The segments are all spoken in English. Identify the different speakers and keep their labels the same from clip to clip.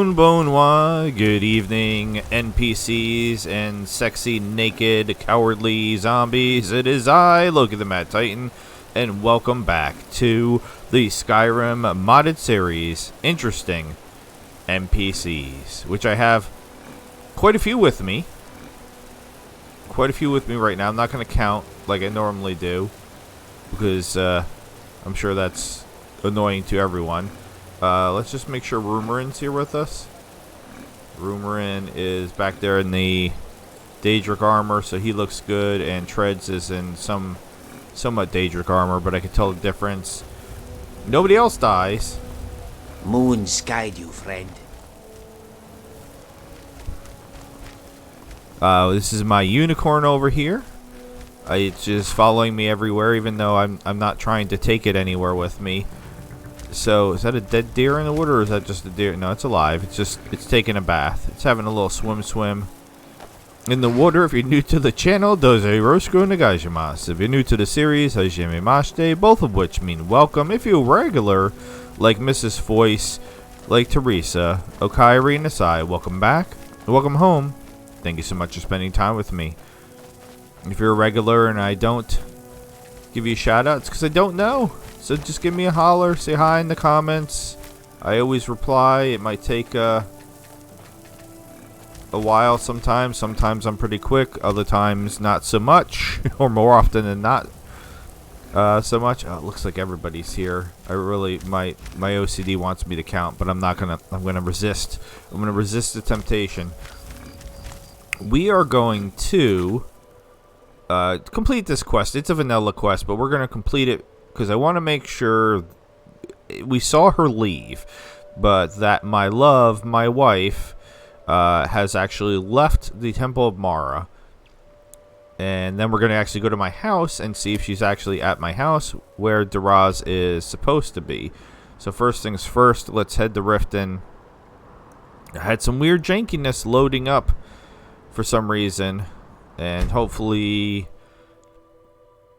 Speaker 1: Bonjour, good evening, NPCs and sexy, naked, cowardly zombies. It is I, Loki the Mad Titan, and welcome back to the Skyrim modded series, Interesting NPCs, which I have quite a few with me. Right now. I'm not going to count like I normally do, because I'm sure that's annoying to everyone. Let's just make sure Rumorin's here with us. Rumorin is back there in the Daedric armor, so he looks good, and Treads is in somewhat Daedric armor, but I can tell the difference. Nobody else dies.
Speaker 2: Moon's guide you, friend.
Speaker 1: This is my unicorn over here. It's just following me everywhere, even though I'm not trying to take it anywhere with me. So, is that a dead deer in the water, or is that just a deer? No, it's alive. It's taking a bath. It's having a little swim in the water. If you're new to the channel, doze rosco nagaijimasu. If you're new to the series, hajime mashite, both of which mean welcome. If you're regular, like Mrs. Voice, like Teresa, Okairi, and Asai, welcome back. Welcome home. Thank you so much for spending time with me. If you're a regular and I don't give you a shout out, it's because I don't know. So just give me a holler, say hi in the comments. I always reply. It might take a while sometimes. Sometimes I'm pretty quick. Other times not so much, or more often than not so much. Oh, it looks like everybody's here. I really my OCD wants me to count, but I'm gonna resist. I'm gonna resist the temptation. We are going to complete this quest. It's a vanilla quest, but we're gonna complete it because I want to make sure we saw her leave, but that my love, my wife, has actually left the Temple of Mara. And then we're going to actually go to my house and see if she's actually at my house where Daraz is supposed to be. So first things first, let's head to Riften. I had some weird jankiness loading up for some reason, and hopefully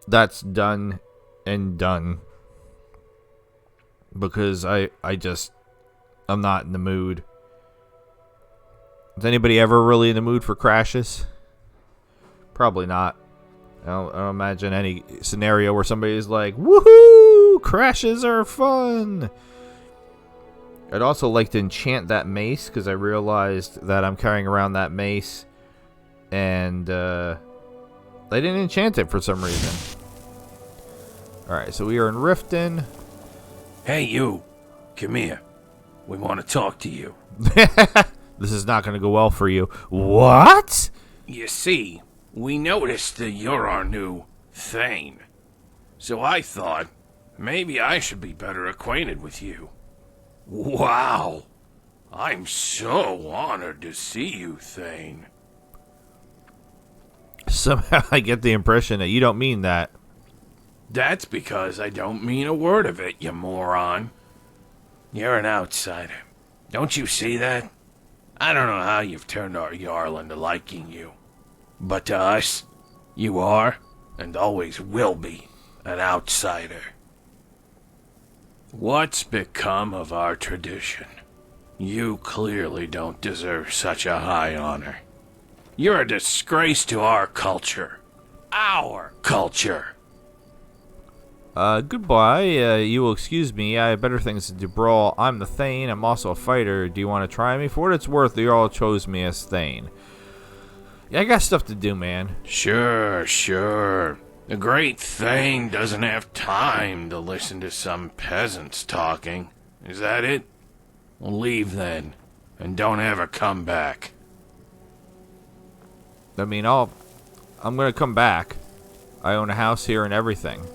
Speaker 1: that's done and done, because I'm not in the mood. Is anybody ever really in the mood for crashes? Probably not. I don't imagine any scenario where somebody's like, woohoo, crashes are fun. I'd also like to enchant that mace, because I realized that I'm carrying around that mace and I didn't enchant it for some reason. Alright, so we are in Riften.
Speaker 3: Hey, you. Come here. We want to talk to you.
Speaker 1: This is not going to go well for you. What?
Speaker 3: You see, we noticed that you're our new Thane. So I thought, maybe I should be better acquainted with you. Wow. I'm so honored to see you, Thane.
Speaker 1: Somehow I get the impression that you don't mean that.
Speaker 3: That's because I don't mean a word of it, you moron. You're an outsider. Don't you see that? I don't know how you've turned our Jarl into liking you. But to us, you are, and always will be, an outsider. What's become of our tradition? You clearly don't deserve such a high honor. You're a disgrace to our culture. Our culture.
Speaker 1: Goodbye. You will excuse me. I have better things to do. Brawl. I'm the Thane. I'm also a fighter. Do you want to try me? For what it's worth, you all chose me as Thane. Yeah, I got stuff to do, man.
Speaker 3: Sure. The great Thane doesn't have time to listen to some peasants talking. Is that it? Well, leave then, and don't ever come back.
Speaker 1: I mean, I'm gonna come back. I own a house here and everything.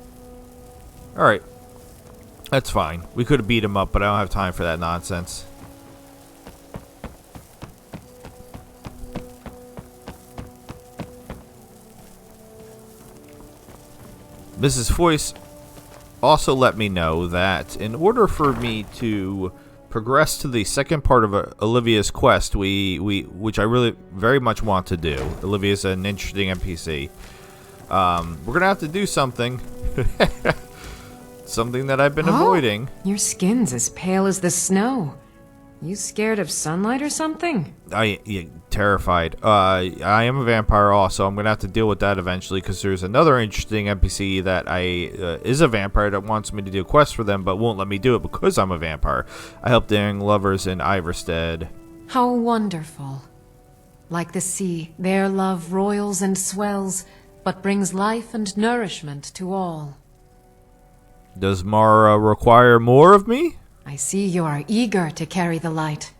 Speaker 1: Alright. That's fine. We could have beat him up, but I don't have time for that nonsense. Mrs. Voice also let me know that in order for me to progress to the second part of Olivia's quest, which I really very much want to do. Olivia's an interesting NPC. We're gonna have to do something. Something that I've been avoiding.
Speaker 4: Your skin's as pale as the snow. You scared of sunlight or something?
Speaker 1: Yeah, terrified. I am a vampire also. I'm going to have to deal with that eventually because there's another interesting NPC that is a vampire that wants me to do quests for them but won't let me do it because I'm a vampire. I help the young lovers in Iverstead.
Speaker 4: How wonderful. Like the sea, their love roils and swells, but brings life and nourishment to all.
Speaker 1: Does Mara require more of me?
Speaker 4: I see you are eager to carry the light.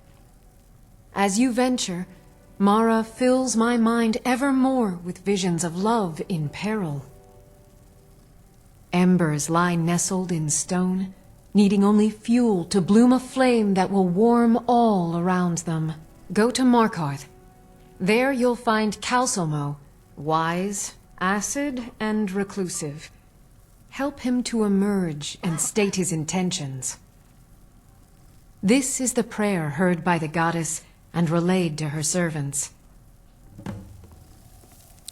Speaker 4: As you venture, Mara fills my mind ever more with visions of love in peril. Embers lie nestled in stone, needing only fuel to bloom a flame that will warm all around them. Go to Markarth. There you'll find Calcelmo, wise, acid, and reclusive. Help him to emerge and state his intentions. This is the prayer heard by the goddess and relayed to her servants.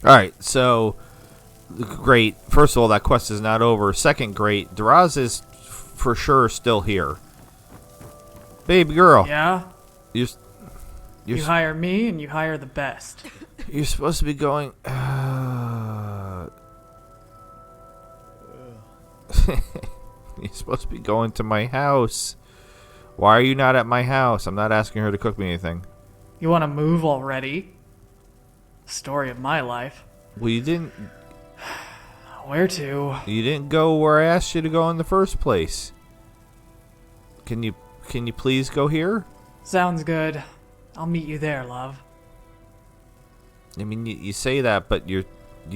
Speaker 1: Alright, so great. First of all, that quest is not over. Second, great. Duraz is for sure still here. Baby girl.
Speaker 5: Yeah?
Speaker 1: You
Speaker 5: hire me and you hire the best.
Speaker 1: You're supposed to be going... You're supposed to be going to my house. Why are you not at my house? I'm not asking her to cook me anything.
Speaker 5: You want to move already? Story of my life.
Speaker 1: Well, you didn't...
Speaker 5: Where to?
Speaker 1: You didn't go where I asked you to go in the first place. Can you please go here?
Speaker 5: Sounds good. I'll meet you there, love.
Speaker 1: I mean, you say that, but you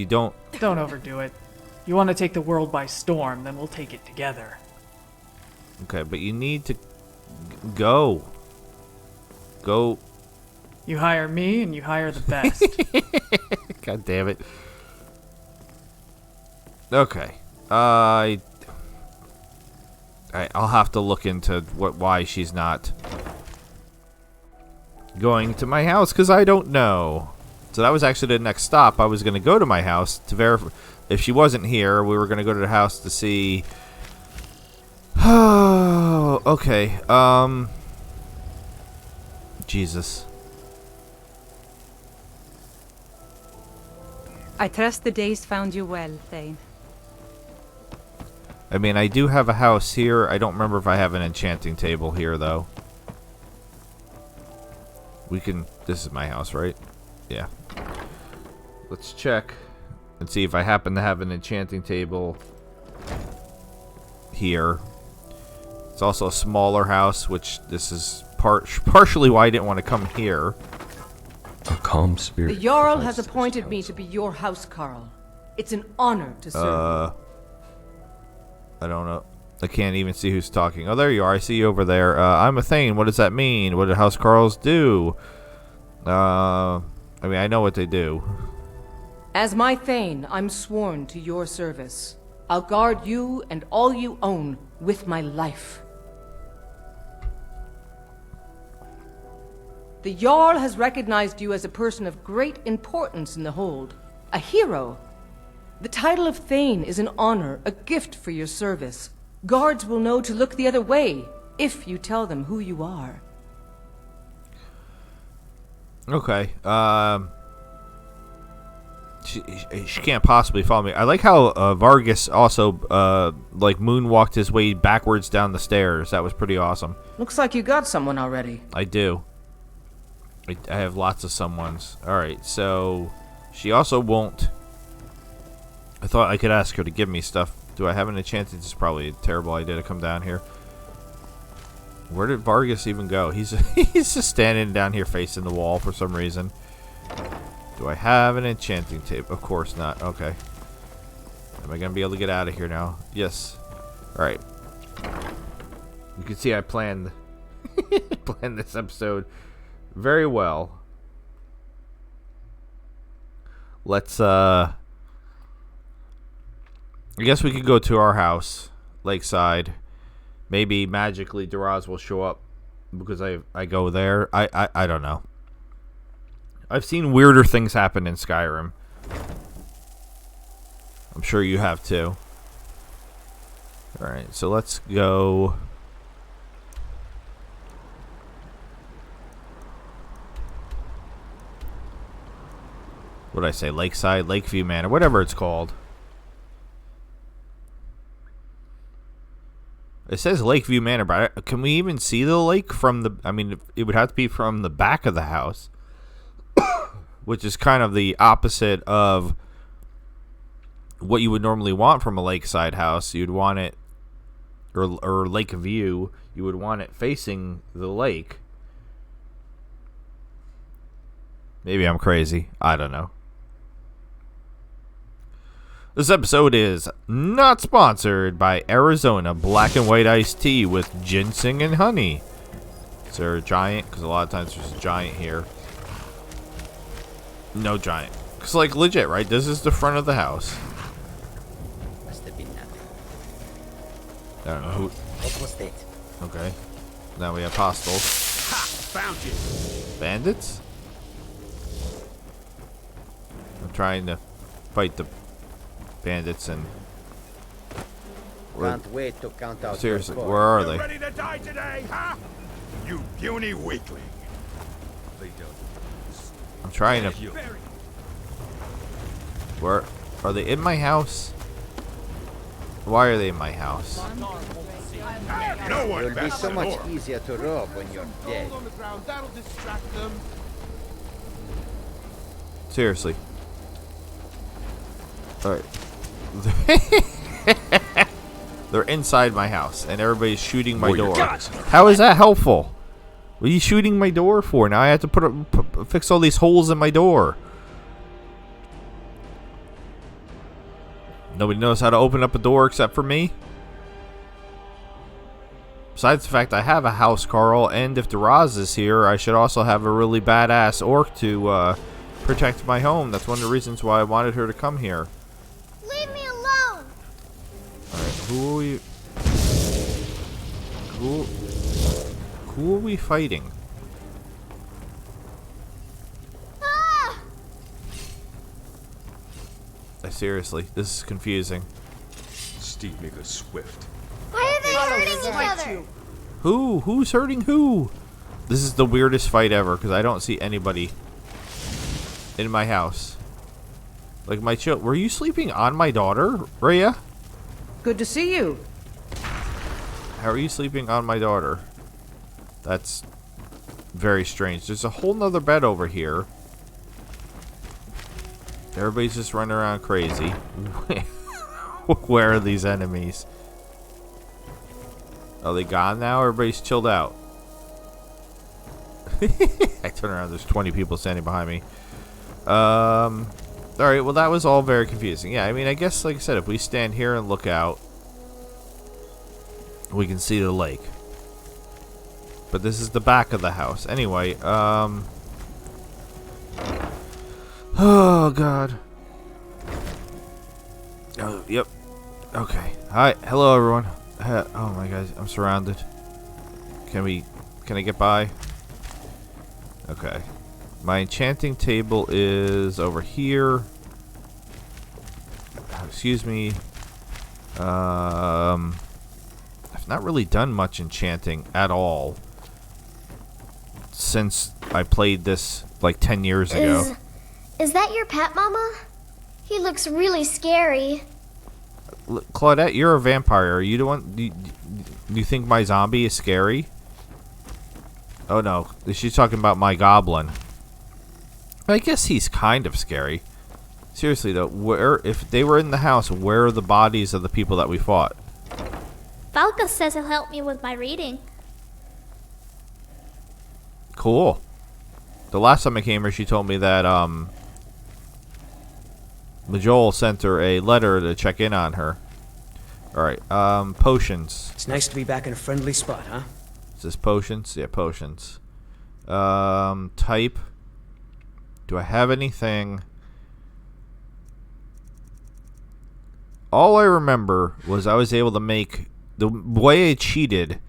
Speaker 1: don't...
Speaker 5: Don't overdo it. You want to take the world by storm, then we'll take it together.
Speaker 1: Okay, but you need to go. Go.
Speaker 5: You hire me and you hire the best.
Speaker 1: God damn it. Okay. I'll have to look into why she's not going to my house, because I don't know. So that was actually the next stop. I was going to go to my house to verify. If she wasn't here, we were going to go to the house to see... Oh, okay. Jesus.
Speaker 6: I trust the days found you well, Thane.
Speaker 1: I mean, I do have a house here. I don't remember if I have an enchanting table here, though. We can... This is my house, right? Yeah. Let's check and see if I happen to have an enchanting table here. It's also a smaller house, which this is partially why I didn't want to come here.
Speaker 7: A calm spirit.
Speaker 8: The Jarl has appointed me to be your housecarl. It's an honor to serve you.
Speaker 1: I don't know. I can't even see who's talking. Oh, there you are. I see you over there. I'm a Thane. What does that mean? What do housecarls do? I mean, I know what they do.
Speaker 8: As my Thane, I'm sworn to your service. I'll guard you and all you own with my life. The Jarl has recognized you as a person of great importance in the Hold. A hero. The title of Thane is an honor, a gift for your service. Guards will know to look the other way if you tell them who you are.
Speaker 1: Okay. She can't possibly follow me. I like how Vargas also like moonwalked his way backwards down the stairs. That was pretty awesome.
Speaker 8: Looks like you got someone already.
Speaker 1: I do. I have lots of someones. Alright, so she also won't... I thought I could ask her to give me stuff. Do I have an enchant? It's probably a terrible idea to come down here. Where did Vargas even go? He's just standing down here facing the wall for some reason. Do I have an enchanting table? Of course not. Okay. Am I going to be able to get out of here now? Yes. Alright. You can see I planned this episode very well. Let's, I guess we could go to our house, Lakeside. Maybe magically Duraz will show up because I go there. I don't know. I've seen weirder things happen in Skyrim. I'm sure you have too. Alright, so let's go. what did I say? Lakeside, Lakeview Manor, whatever it's called. It says Lakeview Manor, but can we even see the lake from the... I mean, it would have to be from the back of the house, which is kind of the opposite of what you would normally want from a lakeside house. You'd want it, or lake view, you would want it facing the lake. Maybe I'm crazy. I don't know. This episode is not sponsored by Arizona Black and White Iced Tea with ginseng and honey. Is there a giant? Because a lot of times there's a giant here. No giant. Because, like, legit, right? This is the front of the house.
Speaker 2: Must have been nothing.
Speaker 1: I don't know who...
Speaker 2: What was that?
Speaker 1: Okay. Now we have hostiles.
Speaker 3: Ha! Found you.
Speaker 1: Bandits? I'm trying to fight the bandits and...
Speaker 2: Can't wait to count out.
Speaker 1: Seriously,
Speaker 2: your
Speaker 1: where are
Speaker 3: You
Speaker 1: they?
Speaker 3: ready to die today, huh? You puny weakling.
Speaker 1: I'm trying to... Where... Are they in my house? Why are they in my house?
Speaker 3: No one
Speaker 2: It'll be
Speaker 3: bats
Speaker 2: so
Speaker 3: an
Speaker 2: much
Speaker 3: orc.
Speaker 2: easier to rob when you're dead.
Speaker 1: Seriously. Alright. They're inside my house, and everybody's shooting my door. How is that helpful? What are you shooting my door for? Now I have to fix all these holes in my door. Nobody knows how to open up a door except for me. Besides the fact I have a house, Carl, and if Duraz is here, I should also have a really badass orc to protect my home. That's one of the reasons why I wanted her to come here.
Speaker 9: Leave me alone!
Speaker 1: Alright, who are we... Who are we fighting?
Speaker 9: Ah!
Speaker 1: Seriously, this is confusing.
Speaker 7: Steedmaker Swift.
Speaker 9: Why are they hurting each other?
Speaker 1: Who? Who's hurting who? This is the weirdest fight ever, because I don't see anybody in my house. Like, my child... Were you sleeping on my daughter, Rhea?
Speaker 8: Good to see you.
Speaker 1: How are you sleeping on my daughter? That's very strange. There's a whole nother bed over here. Everybody's just running around crazy. Where are these enemies? Are they gone now? Everybody's chilled out. I turn around, there's 20 people standing behind me. Alright, well that was all very confusing. Yeah, I mean, I guess, like I said, if we stand here and look out, we can see the lake. But this is the back of the house. Anyway, oh, God. Oh, yep. Okay. Hi. Hello, everyone. Oh, my God. I'm surrounded. Can I get by? Okay. My enchanting table is over here. Excuse me. I've not really done much enchanting at all since I played this like 10 years ago.
Speaker 9: Is that your pet, Mama? He looks really scary.
Speaker 1: Claudette, you're a vampire. Are you the one? Do you think my zombie is scary? Oh no, she's talking about my goblin. I guess he's kind of scary. Seriously though, where if they were in the house, where are the bodies of the people that we fought?
Speaker 9: Falca says he'll help me with my reading.
Speaker 1: Cool. The last time I came here, she told me that Majol sent her a letter to check in on her. Alright, potions.
Speaker 10: It's nice to be back in a friendly spot, huh?
Speaker 1: Is this potions? Yeah, potions. Type. Do I have anything? All I remember was I was able to make the way I cheated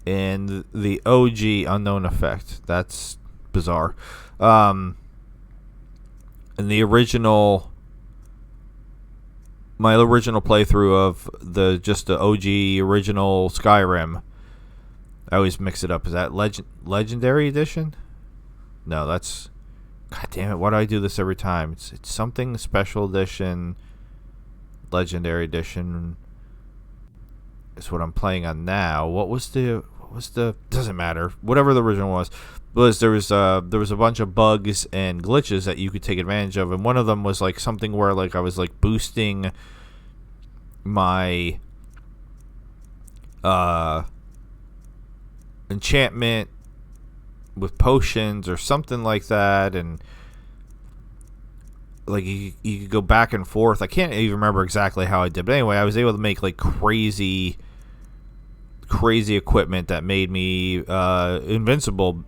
Speaker 1: in the OG Unknown Effect. That's bizarre. In the original, my original playthrough of the OG original Skyrim, I always mix it up. Is that Legendary Edition? No, that's God damn it! Why do I do this every time? It's something special edition, legendary edition. Is what I'm playing on now. What was the doesn't matter. Whatever the original was there was a bunch of bugs and glitches that you could take advantage of, and one of them was like something where like I was like boosting my enchantment with potions or something like that, and like you could go back and forth. I can't even remember exactly how I did, but anyway, I was able to make like crazy equipment that made me invincible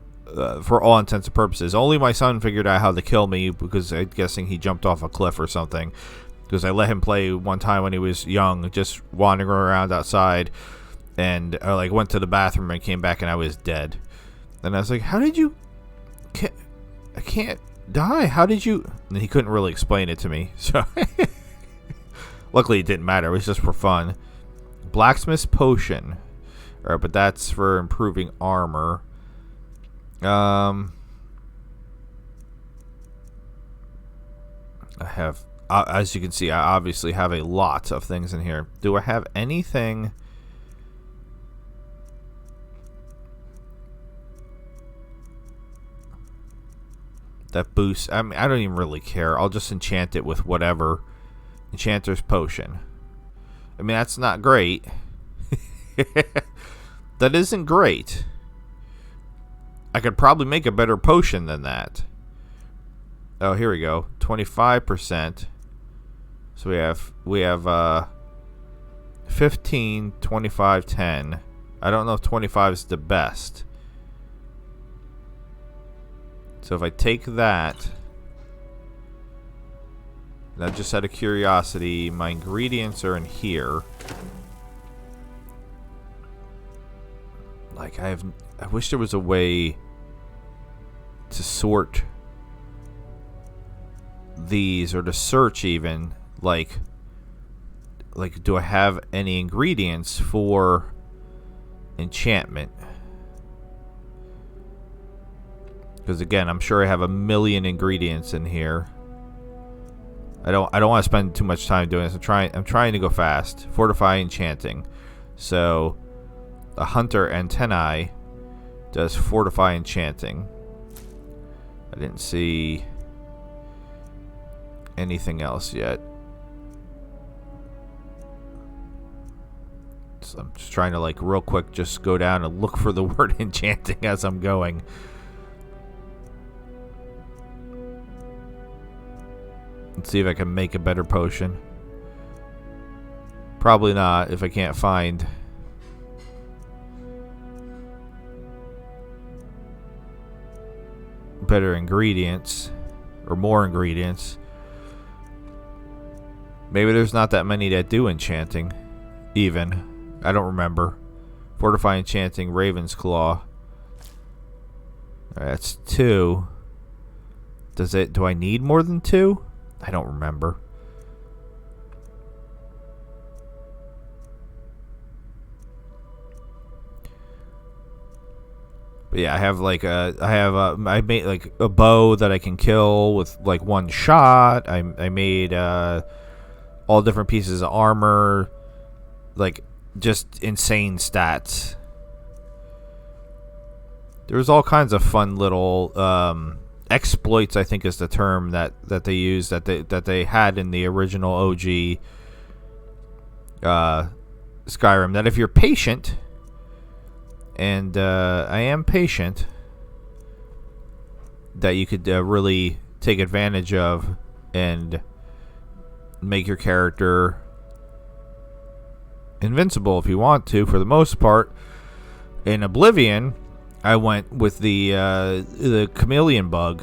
Speaker 1: for all intents and purposes. Only my son figured out how to kill me, because I'm guessing he jumped off a cliff or something, because I let him play one time when he was young, just wandering around outside, and I like went to the bathroom and came back and I was dead. And I was like, how did you... I can't die. How did you... And he couldn't really explain it to me. So luckily it didn't matter. It was just for fun. Blacksmith's potion. Alright, but that's for improving armor. I have... as you can see, I obviously have a lot of things in here. Do I have anything... that boosts? I mean, I don't even really care. I'll just enchant it with whatever. Enchanter's potion. I mean, that's not great. That isn't great. I could probably make a better potion than that. Oh, here we go. 25%. So we have 15, 25, 10. I don't know if 25 is the best. So if I take that, now just out of curiosity, my ingredients are in here. Like I wish there was a way to sort these, or to search even, like do I have any ingredients for enchantment? Because again, I'm sure I have a million ingredients in here. I don't want to spend too much time doing this. I'm trying to go fast. Fortify enchanting. So a hunter antennae does fortify enchanting. I didn't see anything else yet. So I'm just trying to like real quick just go down and look for the word enchanting as I'm going. Let's see if I can make a better potion. Probably not if I can't find better ingredients or more ingredients. Maybe there's not that many that do enchanting even. I don't remember. Fortify enchanting, Raven's Claw. Alright, that's 2. Do I need more than 2? I don't remember. But yeah, I have like I made like a bow that I can kill with like one shot. I made all different pieces of armor, like just insane stats. There's all kinds of fun little exploits, I think is the term that they use, that they had in the original OG Skyrim, that if you're patient, and I am patient, that you could really take advantage of and make your character invincible if you want to, for the most part. In Oblivion, I went with the chameleon bug,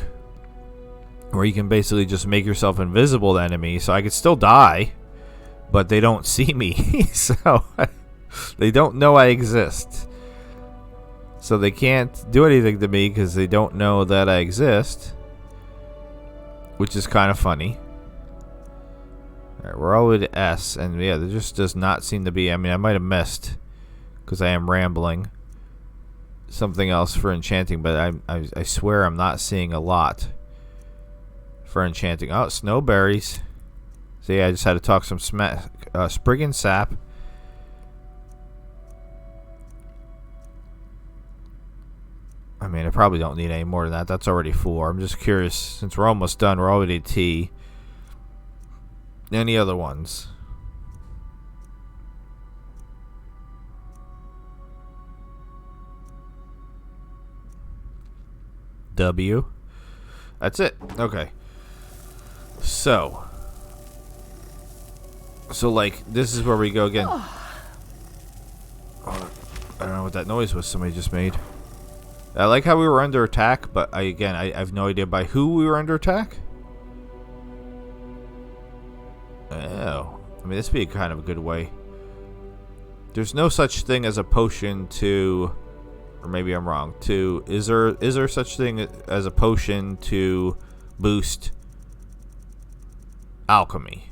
Speaker 1: where you can basically just make yourself invisible to enemies, so I could still die, but they don't see me. So they don't know I exist. So they can't do anything to me because they don't know that I exist, which is kind of funny. Alright, we're all the way to S, and yeah, there just does not seem to be, I mean, I might have missed, because I am rambling, something else for enchanting, but I swear I'm not seeing a lot. for enchanting. Oh, snowberries. So yeah, I just had to talk some sprig and sap. I mean, I probably don't need any more than that. That's already 4. I'm just curious, since we're almost done, we're already at T. Any other ones? W. That's it. Okay. So like, this is where we go again. Oh, I don't know what that noise was somebody just made. I like how we were under attack, but I have no idea by who we were under attack. Oh, I mean, this would be kind of a good way. There's no such thing as a potion to, or maybe I'm wrong. Is there such thing as a potion to boost alchemy?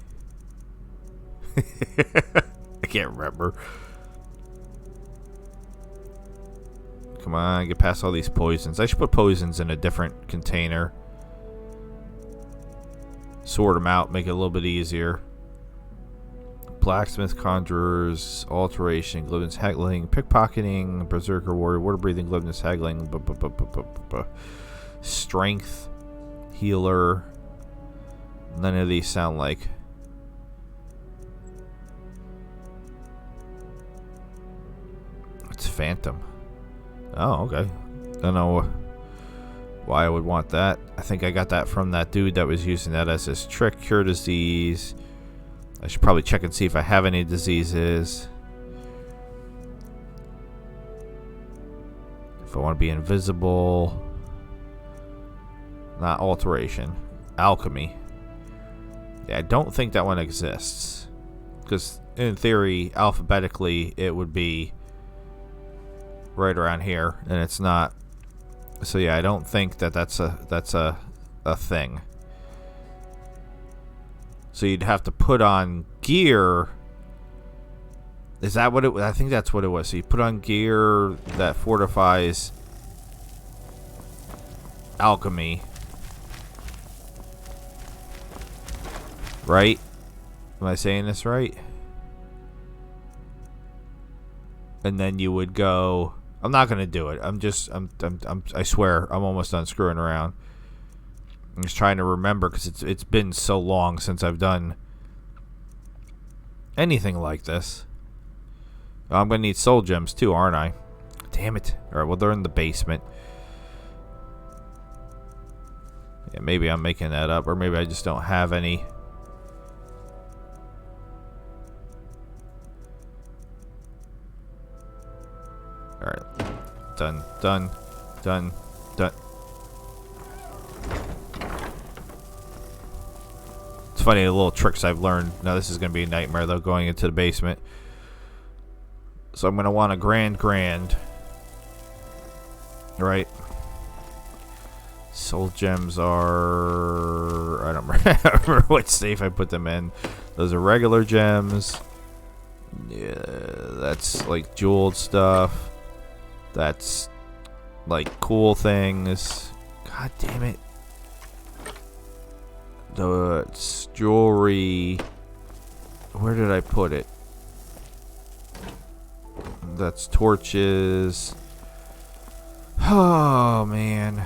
Speaker 1: I can't remember. Come on, get past all these poisons. I should put poisons in a different container. Sort them out, make it a little bit easier. Blacksmith, conjurers, alteration, glibness, haggling, pickpocketing, berserker warrior, water breathing, glibness, haggling, strength, healer. None of these sound like. It's phantom. Oh, okay. Don't know why I would want that. I think I got that from that dude that was using that as his trick. Cure disease. I should probably check and see if I have any diseases. If I want to be invisible. Not alteration. Alchemy. Yeah, I don't think that one exists. Because in theory, alphabetically, it would be right around here, and it's not. So yeah, I don't think that's a thing. So you'd have to put on gear. Is that what it was? I think that's what it was. So you put on gear that fortifies alchemy. Right? Am I saying this right? And then you would go. I'm not gonna do it. I swear, I'm almost done screwing around. I'm just trying to remember because it's been so long since I've done anything like this. Oh, I'm gonna need soul gems too, aren't I? Damn it! All right, well they're in the basement. Yeah, maybe I'm making that up, or maybe I just don't have any. Alright. Done. It's funny, the little tricks I've learned. Now this is going to be a nightmare, though, going into the basement. So I'm going to want a grand. Right. Soul gems are... I don't remember what safe I put them in. Those are regular gems. Yeah, that's like jeweled stuff. That's like cool things. God damn it. It's jewelry. Where did I put it? That's torches. Oh, man.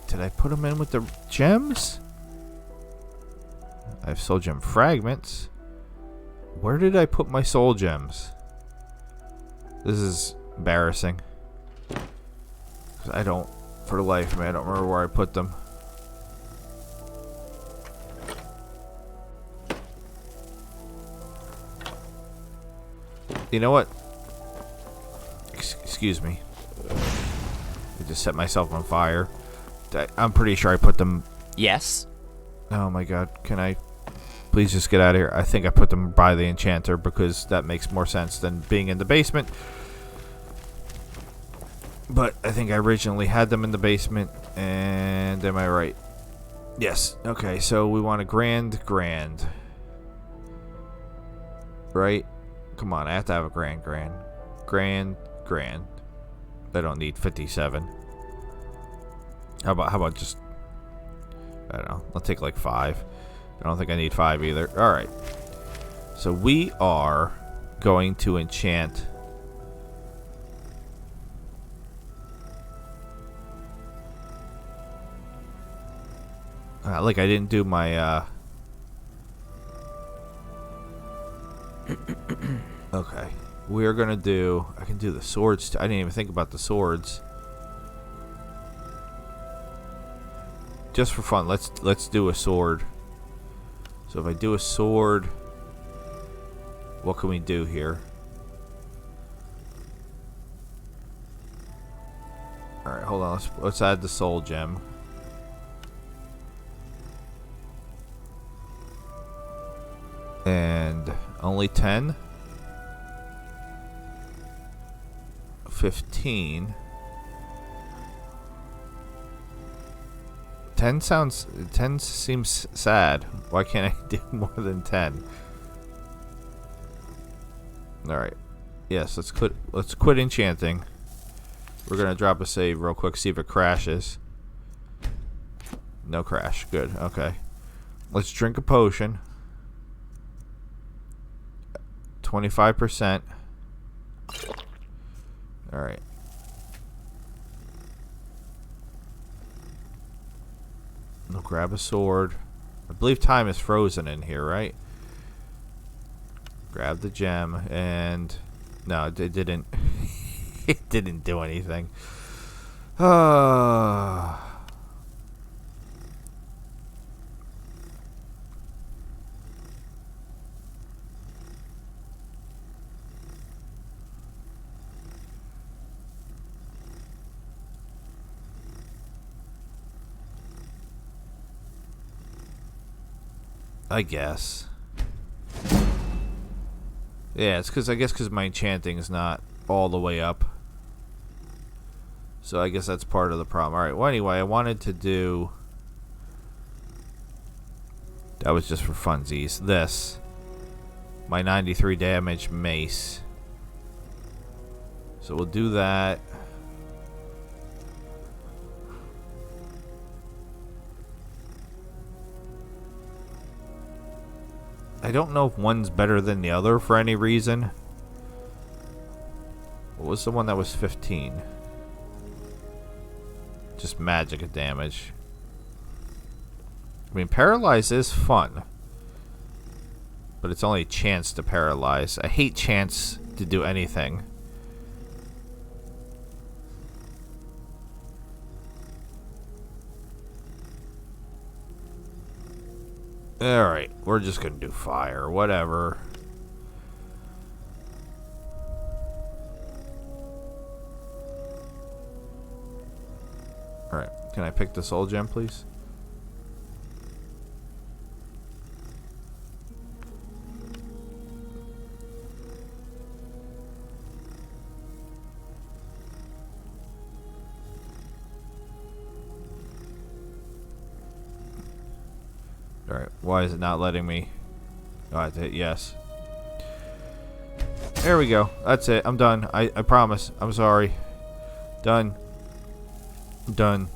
Speaker 1: Did I put them in with the gems? I have soul gem fragments. Where did I put my soul gems? This is embarrassing. 'Cause I don't, for the life of me, I don't remember where I put them. You know what? Excuse me. I just set myself on fire. I'm pretty sure I put them.
Speaker 11: Yes.
Speaker 1: Oh my god. Can I please just get out of here? I think I put them by the enchanter because that makes more sense than being in the basement. But I think I originally had them in the basement. And am I right? Yes. Okay, so we want a grand. Right? Come on, I have to have a grand. I don't need 57. How about just, I don't know, I'll take like 5. I don't think I need 5 either. Alright. So we are going to enchant like I didn't do my okay. We're gonna do, I can do the swords. I didn't even think about the swords. Just for fun, let's do a sword. So if I do a sword, what can we do here? Alright, hold on, let's add the soul gem. And only 10? 15. 10 seems sad. Why can't I do more than 10? Alright. Yes, let's quit enchanting. We're gonna drop a save real quick, see if it crashes. No crash. Good, okay. Let's drink a potion. 25%. Alright. I'll grab a sword. I believe time is frozen in here, right? Grab the gem and no, it didn't. It didn't do anything. I guess. Yeah, it's because my enchanting is not all the way up. So I guess that's part of the problem. Alright, well anyway, I wanted to do... That was just for funsies. This. My 93 damage mace. So we'll do that. I don't know if one's better than the other for any reason. What was the one that was 15? Just magic damage. I mean, paralyze is fun. But it's only a chance to paralyze. I hate chance to do anything. Alright, we're just gonna do fire. Whatever. Alright, can I pick the soul gem, please? Alright, why is it not letting me? Oh, I have to hit yes. There we go. That's it. I'm done. I promise. I'm sorry. Done. Done.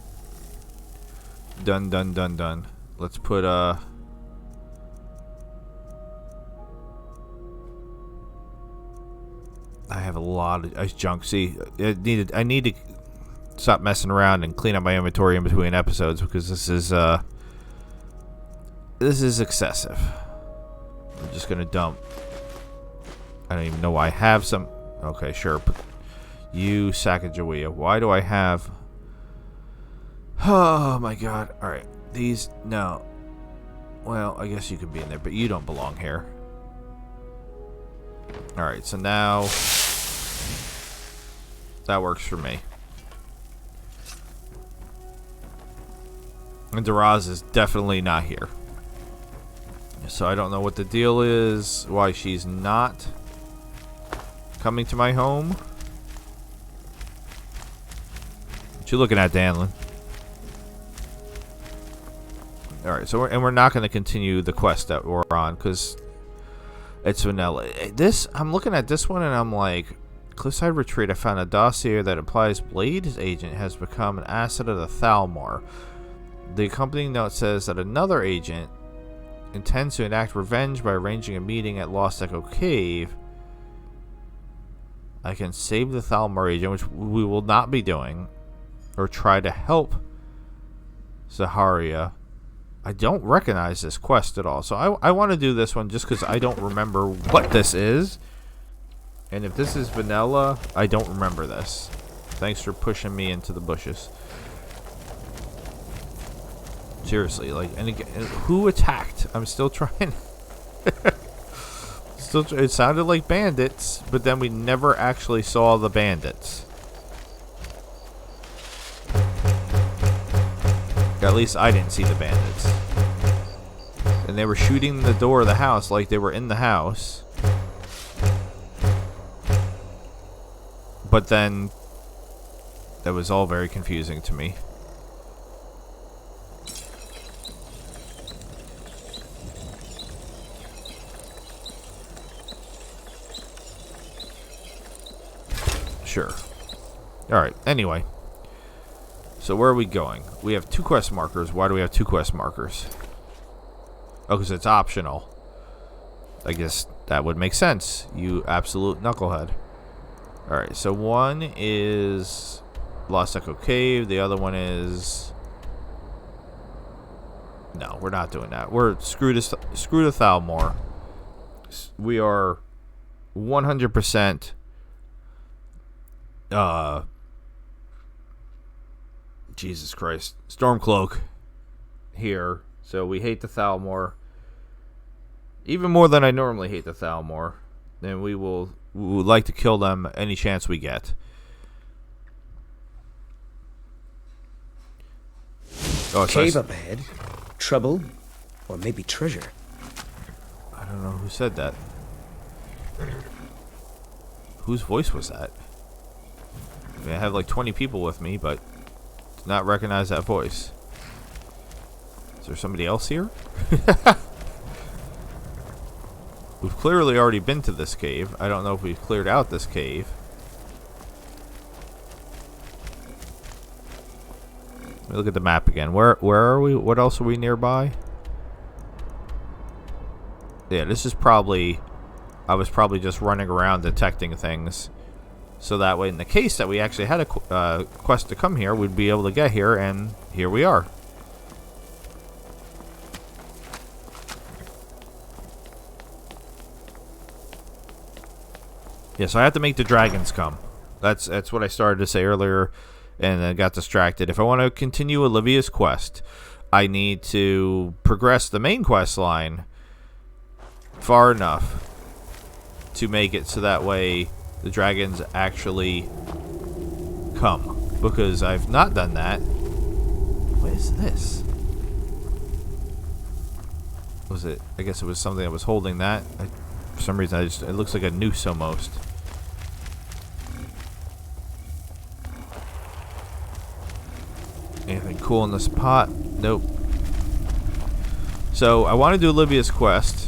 Speaker 1: Done. Let's put I have a lot of ice junk. See, I need to stop messing around and clean up my inventory in between episodes because this is excessive. I'm just gonna dump. I don't even know why I have some. Okay, sure. But you Sacagawea. Why do I have? Oh my god. Alright. These. No. Well, I guess you could be in there, but you don't belong here. Alright, so now. That works for me. And Daraz is definitely not here. So I don't know what the deal is, why she's not coming to my home. What you looking at, Danlin? Alright, so we're not going to continue the quest that we're on, because It's vanilla. I'm looking at this one and I'm like, Cliffside Retreat, I found a dossier that implies Blade's agent has become an asset of the Thalmor. The accompanying note says that another agent intends to enact revenge by arranging a meeting at Lost Echo Cave. I can save the Thalmor agent, which we will not be doing, or try to help Zaharia. I don't recognize this quest at all, so I want to do this one just because I don't remember what this is. And if this is vanilla, I don't remember this. Thanks for pushing me into the bushes. Seriously, like, and again, who attacked? I'm still trying. It sounded like bandits, but then we never actually saw the bandits. At least I didn't see the bandits. And they were shooting the door of the house like they were in the house. But then that was all very confusing to me. Sure. Alright, anyway. So where are we going? We have 2 quest markers. Why do we have 2 quest markers? Oh, because it's optional. I guess that would make sense. You absolute knucklehead. Alright, so one is Lost Echo Cave. The other one is... No, we're not doing that. We're screw to Thalmor. We are 100% Jesus Christ, Stormcloak here. So we hate the Thalmor even more than I normally hate the Thalmor. And we would like to kill them any chance we get. Oh,
Speaker 10: Cave up ahead. Trouble, or maybe treasure.
Speaker 1: I don't know who said that. Whose voice was that? I mean, I have like 20 people with me, but do not recognize that voice. Is there somebody else here? We've clearly already been to this cave. I don't know if we've cleared out this cave. Let me look at the map again. Where are we? What else are we nearby? Yeah, this is probably... I was probably just running around detecting things. So that way, in the case that we actually had a quest to come here, we'd be able to get here, and here we are. Yeah, so I have to make the dragons come. That's what I started to say earlier, and I got distracted. If I want to continue Olivia's quest, I need to progress the main quest line far enough to make it so that way the dragons actually come. Because I've not done that. What is this? Was it? I guess it was something that was holding that. For some reason, it looks like a noose almost. Anything cool in this pot? Nope. So I want to do Olivia's quest.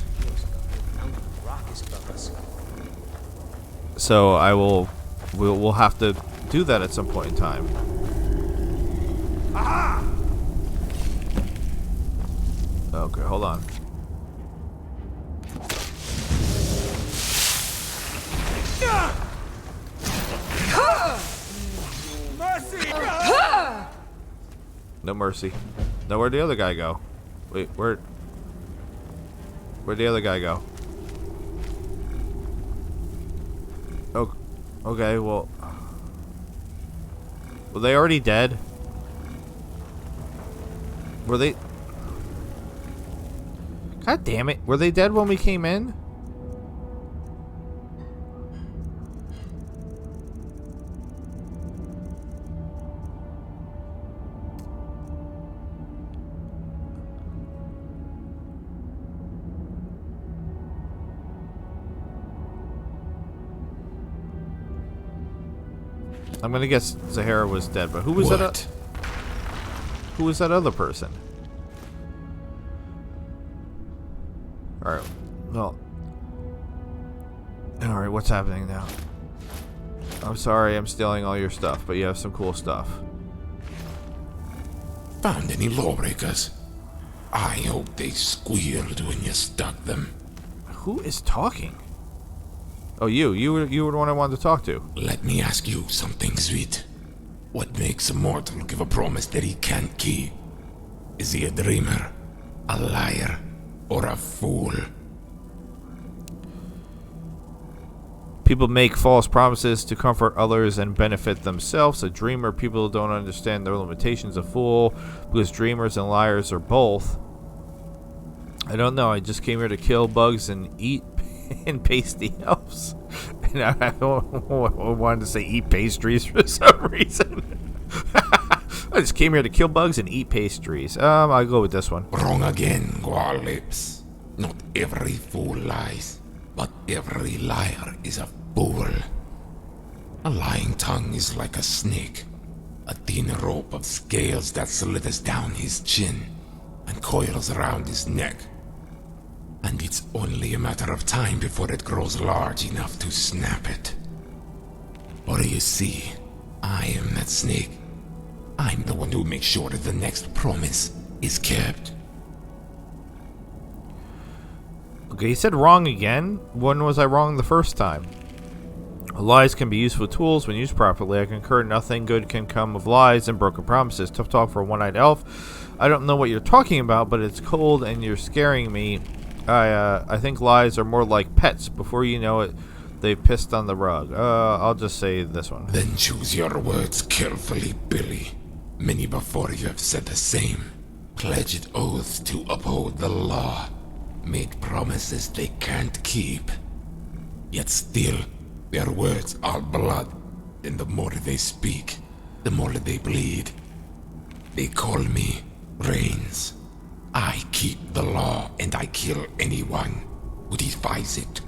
Speaker 1: So we'll have to do that at some point in time. Aha! Okay, hold on.
Speaker 8: Mercy!
Speaker 1: No mercy. No, where'd the other guy go? Wait, where'd the other guy go? Oh, okay, well... Were they already dead? Were they... God damn it. Were they dead when we came in? I'm gonna guess Zahara was dead, but who was that? Who was that other person? All right. Well, Alright, what's happening now? I'm sorry I'm stealing all your stuff, but you have some cool stuff.
Speaker 11: Found any lawbreakers? I hope they squealed when you stuck them.
Speaker 1: Who is talking? Oh, you were the one I wanted to talk to.
Speaker 11: Let me ask you something, sweet. What makes a mortal give a promise that he can't keep? Is he a dreamer, a liar, or a fool?
Speaker 1: People make false promises to comfort others and benefit themselves. A dreamer, people who don't understand their limitations. A fool, because dreamers and liars are both. I don't know. I just came here to kill bugs and eat and pasty elves. And I wanted to say eat pastries for some reason. I just came here to kill bugs and eat pastries. I'll go with this one.
Speaker 11: Wrong again, Guar Lips. Not every fool lies, but every liar is a fool. A lying tongue is like a snake, a thin rope of scales that slithers down his chin and coils around his neck. And it's only a matter of time before it grows large enough to snap it. Or you see, I am that snake. I'm the one who makes sure that the next promise is kept.
Speaker 1: Okay, he said wrong again. When was I wrong the first time? Lies can be useful tools when used properly. I concur nothing good can come of lies and broken promises. Tough talk for a one-eyed elf. I don't know what you're talking about, but it's cold and you're scaring me. I think lies are more like pets. Before you know it, they've pissed on the rug. I'll just say this one.
Speaker 11: Then choose your words carefully, Billy. Many before you have said the same. Pledged oaths to uphold the law. Made promises they can't keep. Yet still, their words are blood. And the more they speak, the more they bleed. They call me Reigns. I keep the law and I kill anyone who defies it.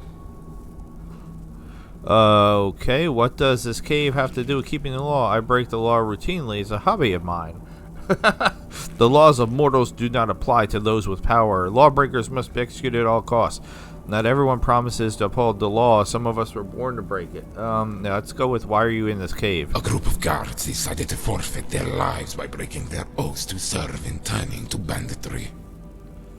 Speaker 1: Okay, what does this cave have to do with keeping the law? I break the law routinely. It's a hobby of mine. The laws of mortals do not apply to those with power. Lawbreakers must be executed at all costs. Not everyone promises to uphold the law. Some of us were born to break it. Now let's go with why are you in this cave?
Speaker 11: A group of guards decided to forfeit their lives by breaking their oaths to serve and turning to banditry.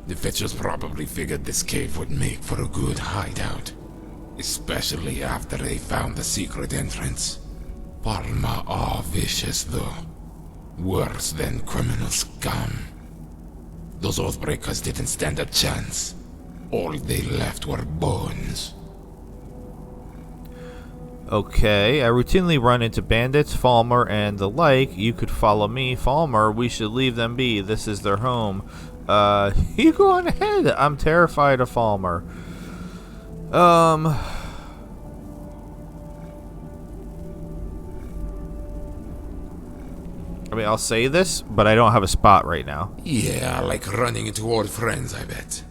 Speaker 11: The Fetchers probably figured this cave would make for a good hideout. Especially after they found the secret entrance. Palma are vicious though. Worse than criminal scum. Those Oathbreakers didn't stand a chance. All they left were bones.
Speaker 1: Okay, I routinely run into bandits, Falmer, and the like. You could follow me. Falmer, we should leave them be. This is their home. You go on ahead. I'm terrified of Falmer. I mean, I'll say this, but I don't have a spot right now.
Speaker 11: Yeah, like running into old friends, I bet.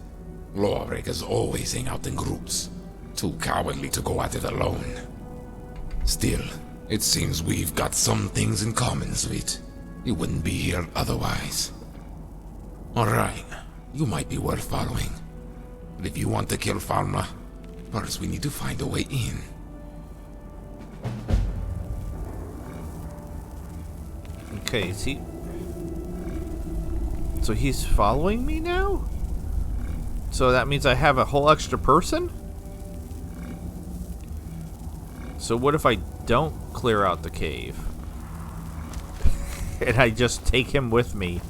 Speaker 11: Lawbreakers always hang out in groups. Too cowardly to go at it alone. Still, it seems we've got some things in common, sweet. You wouldn't be here otherwise. Alright, you might be worth following. But if you want to kill Falma, first we need to find a way in.
Speaker 1: Okay, is he... So he's following me now? So that means I have a whole extra person? So what if I don't clear out the cave? And I just take him with me.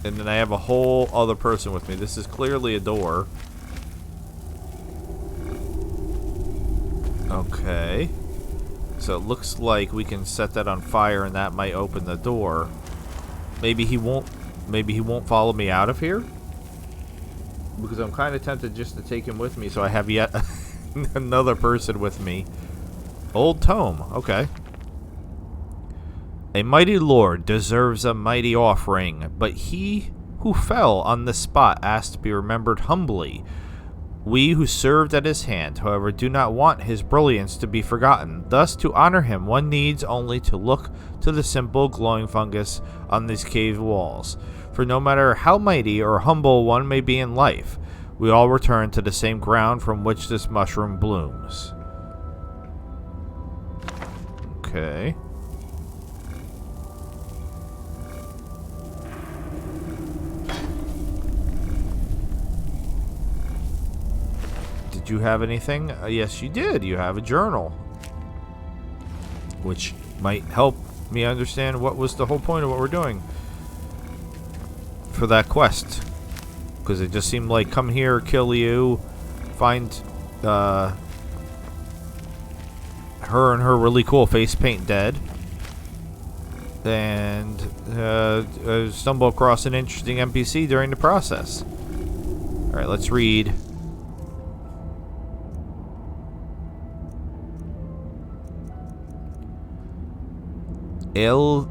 Speaker 1: And then I have a whole other person with me. This is clearly a door. Okay. So it looks like we can set that on fire and that might open the door. Maybe he won't follow me out of here? Because I'm kind of tempted just to take him with me so I have yet another person with me. Old tome. Okay. A mighty lord deserves a mighty offering, but he who fell on the spot asked to be remembered humbly. We who served at his hand, however, do not want his brilliance to be forgotten. Thus, to honor him, one needs only to look to the simple glowing fungus on these cave walls. For no matter how mighty or humble one may be in life, we all return to the same ground from which this mushroom blooms. Okay. Did you have anything? Yes, you did. You have a journal. Which might help me understand what was the whole point of what we're doing for that quest. Because it just seemed like come here, kill you, find her and her really cool face paint dead, and stumble across an interesting NPC during the process. Alright, let's read. El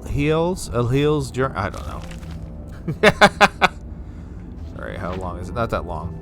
Speaker 1: Heels journey. I don't know. Alright, how long is it? Not that long.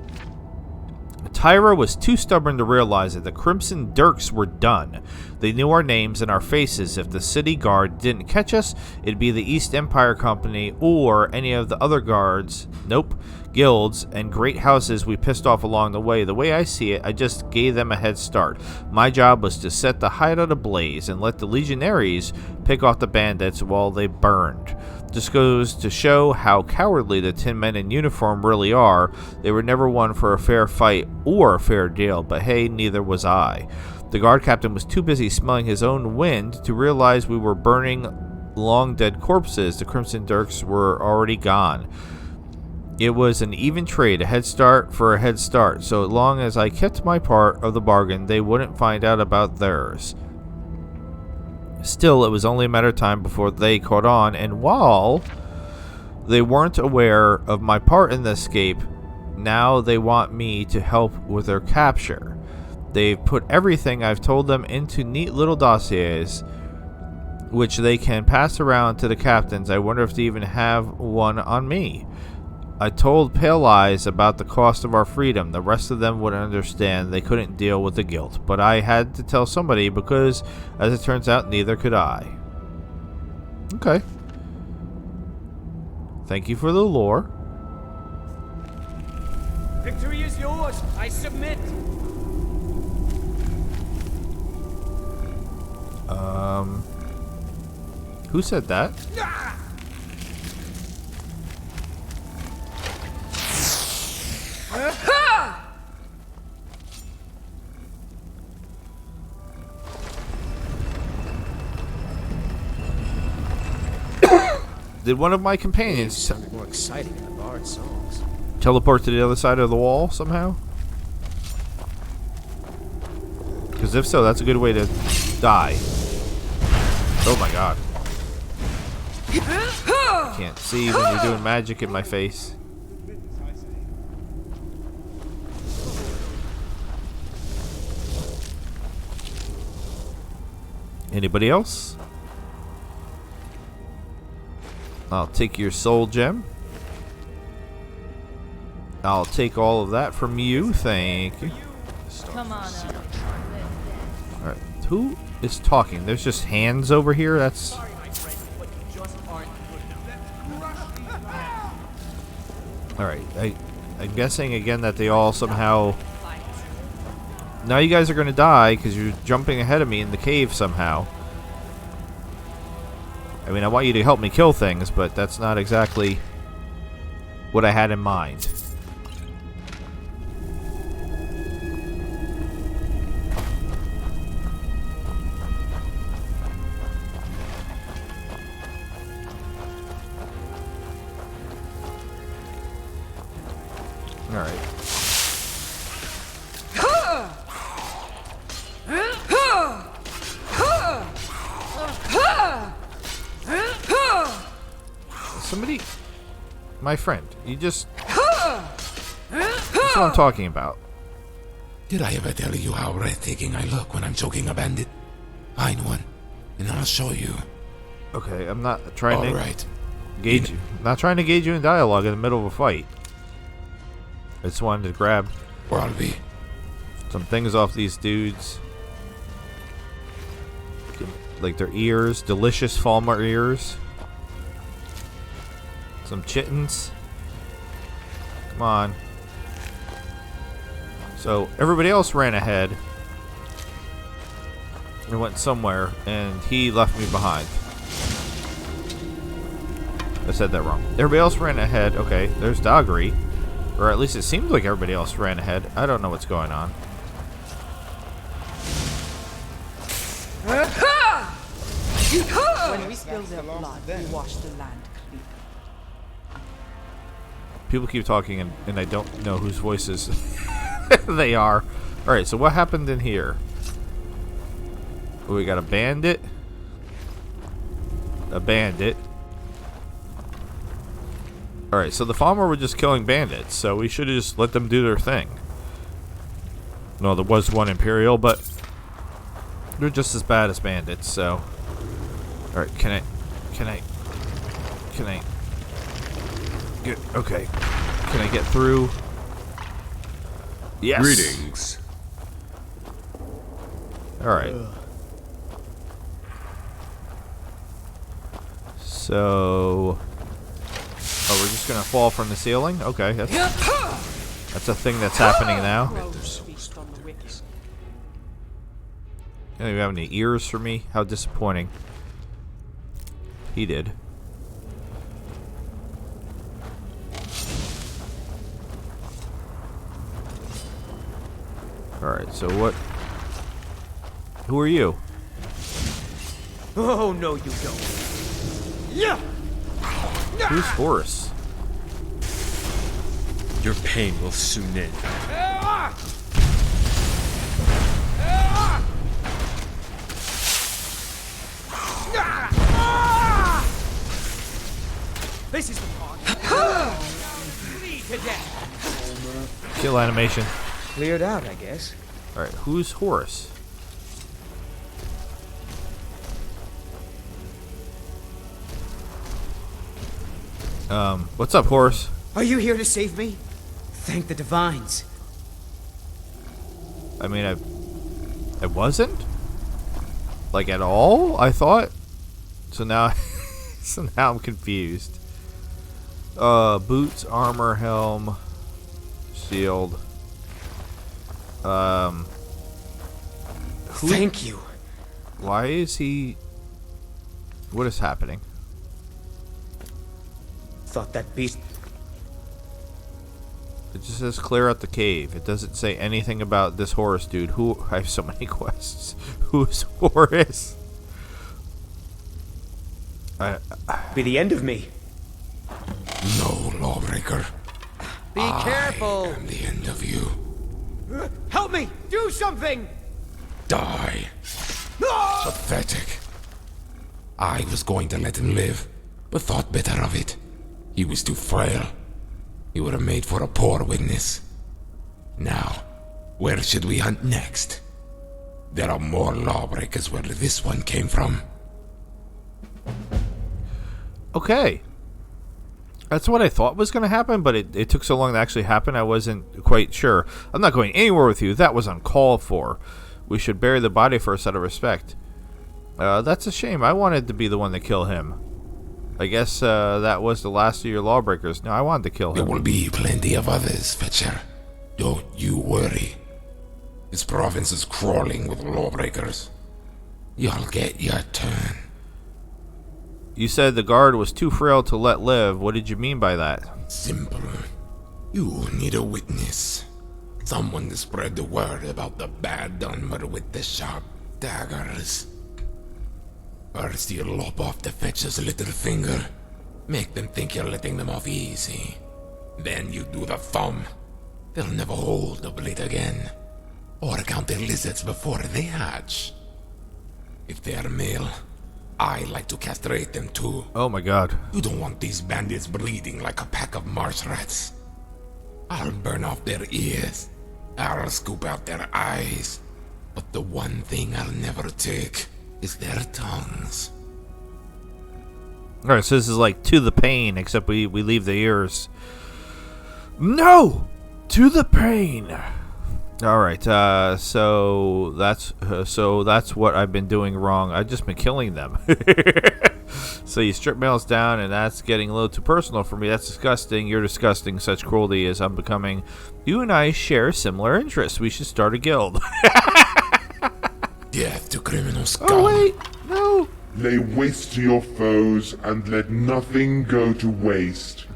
Speaker 1: Tyra was too stubborn to realize that the Crimson Dirks were done. They knew our names and our faces. If the city guard didn't catch us, it'd be the East Empire Company or any of the other guards. Nope. Guilds and great houses we pissed off along the way. The way I see it, I just gave them a head start. My job was to set the hideout ablaze and let the legionaries pick off the bandits while they burned. Just goes to show how cowardly the 10 men in uniform really are. They were never one for a fair fight or a fair deal, but hey, neither was I. The guard captain was too busy smelling his own wind to realize we were burning long dead corpses. The Crimson Dirks were already gone. It was an even trade, a head start for a head start. So long as I kept my part of the bargain, they wouldn't find out about theirs. Still, it was only a matter of time before they caught on, and while they weren't aware of my part in the escape, now they want me to help with their capture. They've put everything I've told them into neat little dossiers, which they can pass around to the captains. I wonder if they even have one on me. I told Pale Eyes about the cost of our freedom. The rest of them wouldn't understand. They couldn't deal with the guilt. But I had to tell somebody because, as it turns out, neither could I. Okay. Thank you for the lore.
Speaker 10: Victory is yours. I submit.
Speaker 1: Who said that? Did one of my companions
Speaker 10: sounded more exciting in the bard songs.
Speaker 1: Teleport to the other side of the wall somehow? Because if so, that's a good way to die. Oh my god. I can't see when you're doing magic in my face. Anybody else? I'll take your soul gem. I'll take all of that from you, thank you.
Speaker 6: Come on up.
Speaker 1: Alright, who is talking? There's just hands over here? That's... Alright, I'm guessing again that they all somehow... Now you guys are going to die because you're jumping ahead of me in the cave somehow. I mean, I want you to help me kill things, but that's not exactly what I had in mind. Alright. Somebody... My friend, you just... That's what I'm talking about.
Speaker 11: Did I ever tell you how breathtaking I look when I'm choking a bandit? Find one, and I'll show you.
Speaker 1: Okay, I'm not trying to...
Speaker 11: Alright.
Speaker 1: Gauge you. Not trying to gauge you in dialogue in the middle of a fight. I just wanted to grab...
Speaker 11: Wannabe.
Speaker 1: Some things off these dudes. Like their ears. Delicious Falmer ears. Some chittens. Come on. So, everybody else ran ahead. I went somewhere, and he left me behind. I said that wrong. Everybody else ran ahead. Okay, there's Doggery. Or at least it seems like everybody else ran ahead. I don't know what's going on.
Speaker 12: When we spill their blood, we wash the land clean.
Speaker 1: People keep talking, and I don't know whose voices they are. Alright, so what happened in here? We got a bandit. A bandit. Alright, so the Falmer were just killing bandits, so we should have just let them do their thing. No, there was one Imperial, but they're just as bad as bandits, so... Alright, can I get... Okay. Can I get through? Yes!
Speaker 7: Greetings.
Speaker 1: Alright. So... Oh, we're just gonna fall from the ceiling? Okay, that's a thing that's happening now. You don't even have any ears for me? How disappointing. He did. Alright, so what... Who are you?
Speaker 10: Oh, no, you don't. Yeah!
Speaker 1: Who's Horus?
Speaker 7: Your pain will soon end.
Speaker 10: This is the part. Bleed to death.
Speaker 1: Kill animation.
Speaker 10: Cleared out, I guess.
Speaker 1: Alright, who's Horus? What's up, Horus?
Speaker 10: Are you here to save me? Thank the divines.
Speaker 1: I mean, I wasn't? Like, at all, I thought? So now, so now I'm confused. Boots, armor, helm, shield.
Speaker 10: Thank you.
Speaker 1: Why is he... What is happening?
Speaker 10: Thought that beast...
Speaker 1: It just says clear out the cave. It doesn't say anything about this Horus dude. Who... I have so many quests. Who's Horus?
Speaker 10: Be the end of me.
Speaker 11: No, lawbreaker.
Speaker 10: Be careful.
Speaker 11: I am the end of you.
Speaker 10: Help me! Do something!
Speaker 11: Die. Pathetic. I was going to let him live, but thought better of it. He was too frail. He would have made for a poor witness. Now, where should we hunt next? There are more lawbreakers where this one came from.
Speaker 1: Okay. That's what I thought was going to happen, but it took so long to actually happen, I wasn't quite sure. I'm not going anywhere with you. That was uncalled for. We should bury the body first out of respect. That's a shame. I wanted to be the one to kill him. I guess that was the last of your lawbreakers. No, I wanted to kill him.
Speaker 11: There will be plenty of others, Fetcher. Don't you worry. This province is crawling with lawbreakers. You'll get your turn.
Speaker 1: You said the guard was too frail to let live. What did you mean by that?
Speaker 11: Simple. You need a witness. Someone to spread the word about the bad Dunmer with the sharp daggers. First you lop off the Fetcher's little finger. Make them think you're letting them off easy. Then you do the thumb. They'll never hold the blade again. Or count the lizards before they hatch. If they're male, I like to castrate them too.
Speaker 1: Oh my god.
Speaker 11: You don't want these bandits bleeding like a pack of marsh rats. I'll burn off their ears. I'll scoop out their eyes. But the one thing I'll never take is their tongues.
Speaker 1: Alright, so this is like to the pain, except we leave the ears. No! To the pain! Alright, so that's what I've been doing wrong. I've just been killing them. So you strip males down, and that's getting a little too personal for me. That's disgusting. You're disgusting. Such cruelty as I'm becoming. You and I share similar interests. We should start a guild.
Speaker 11: Death to criminal scum.
Speaker 1: Oh wait, no.
Speaker 13: Lay waste to your foes and let nothing go to waste.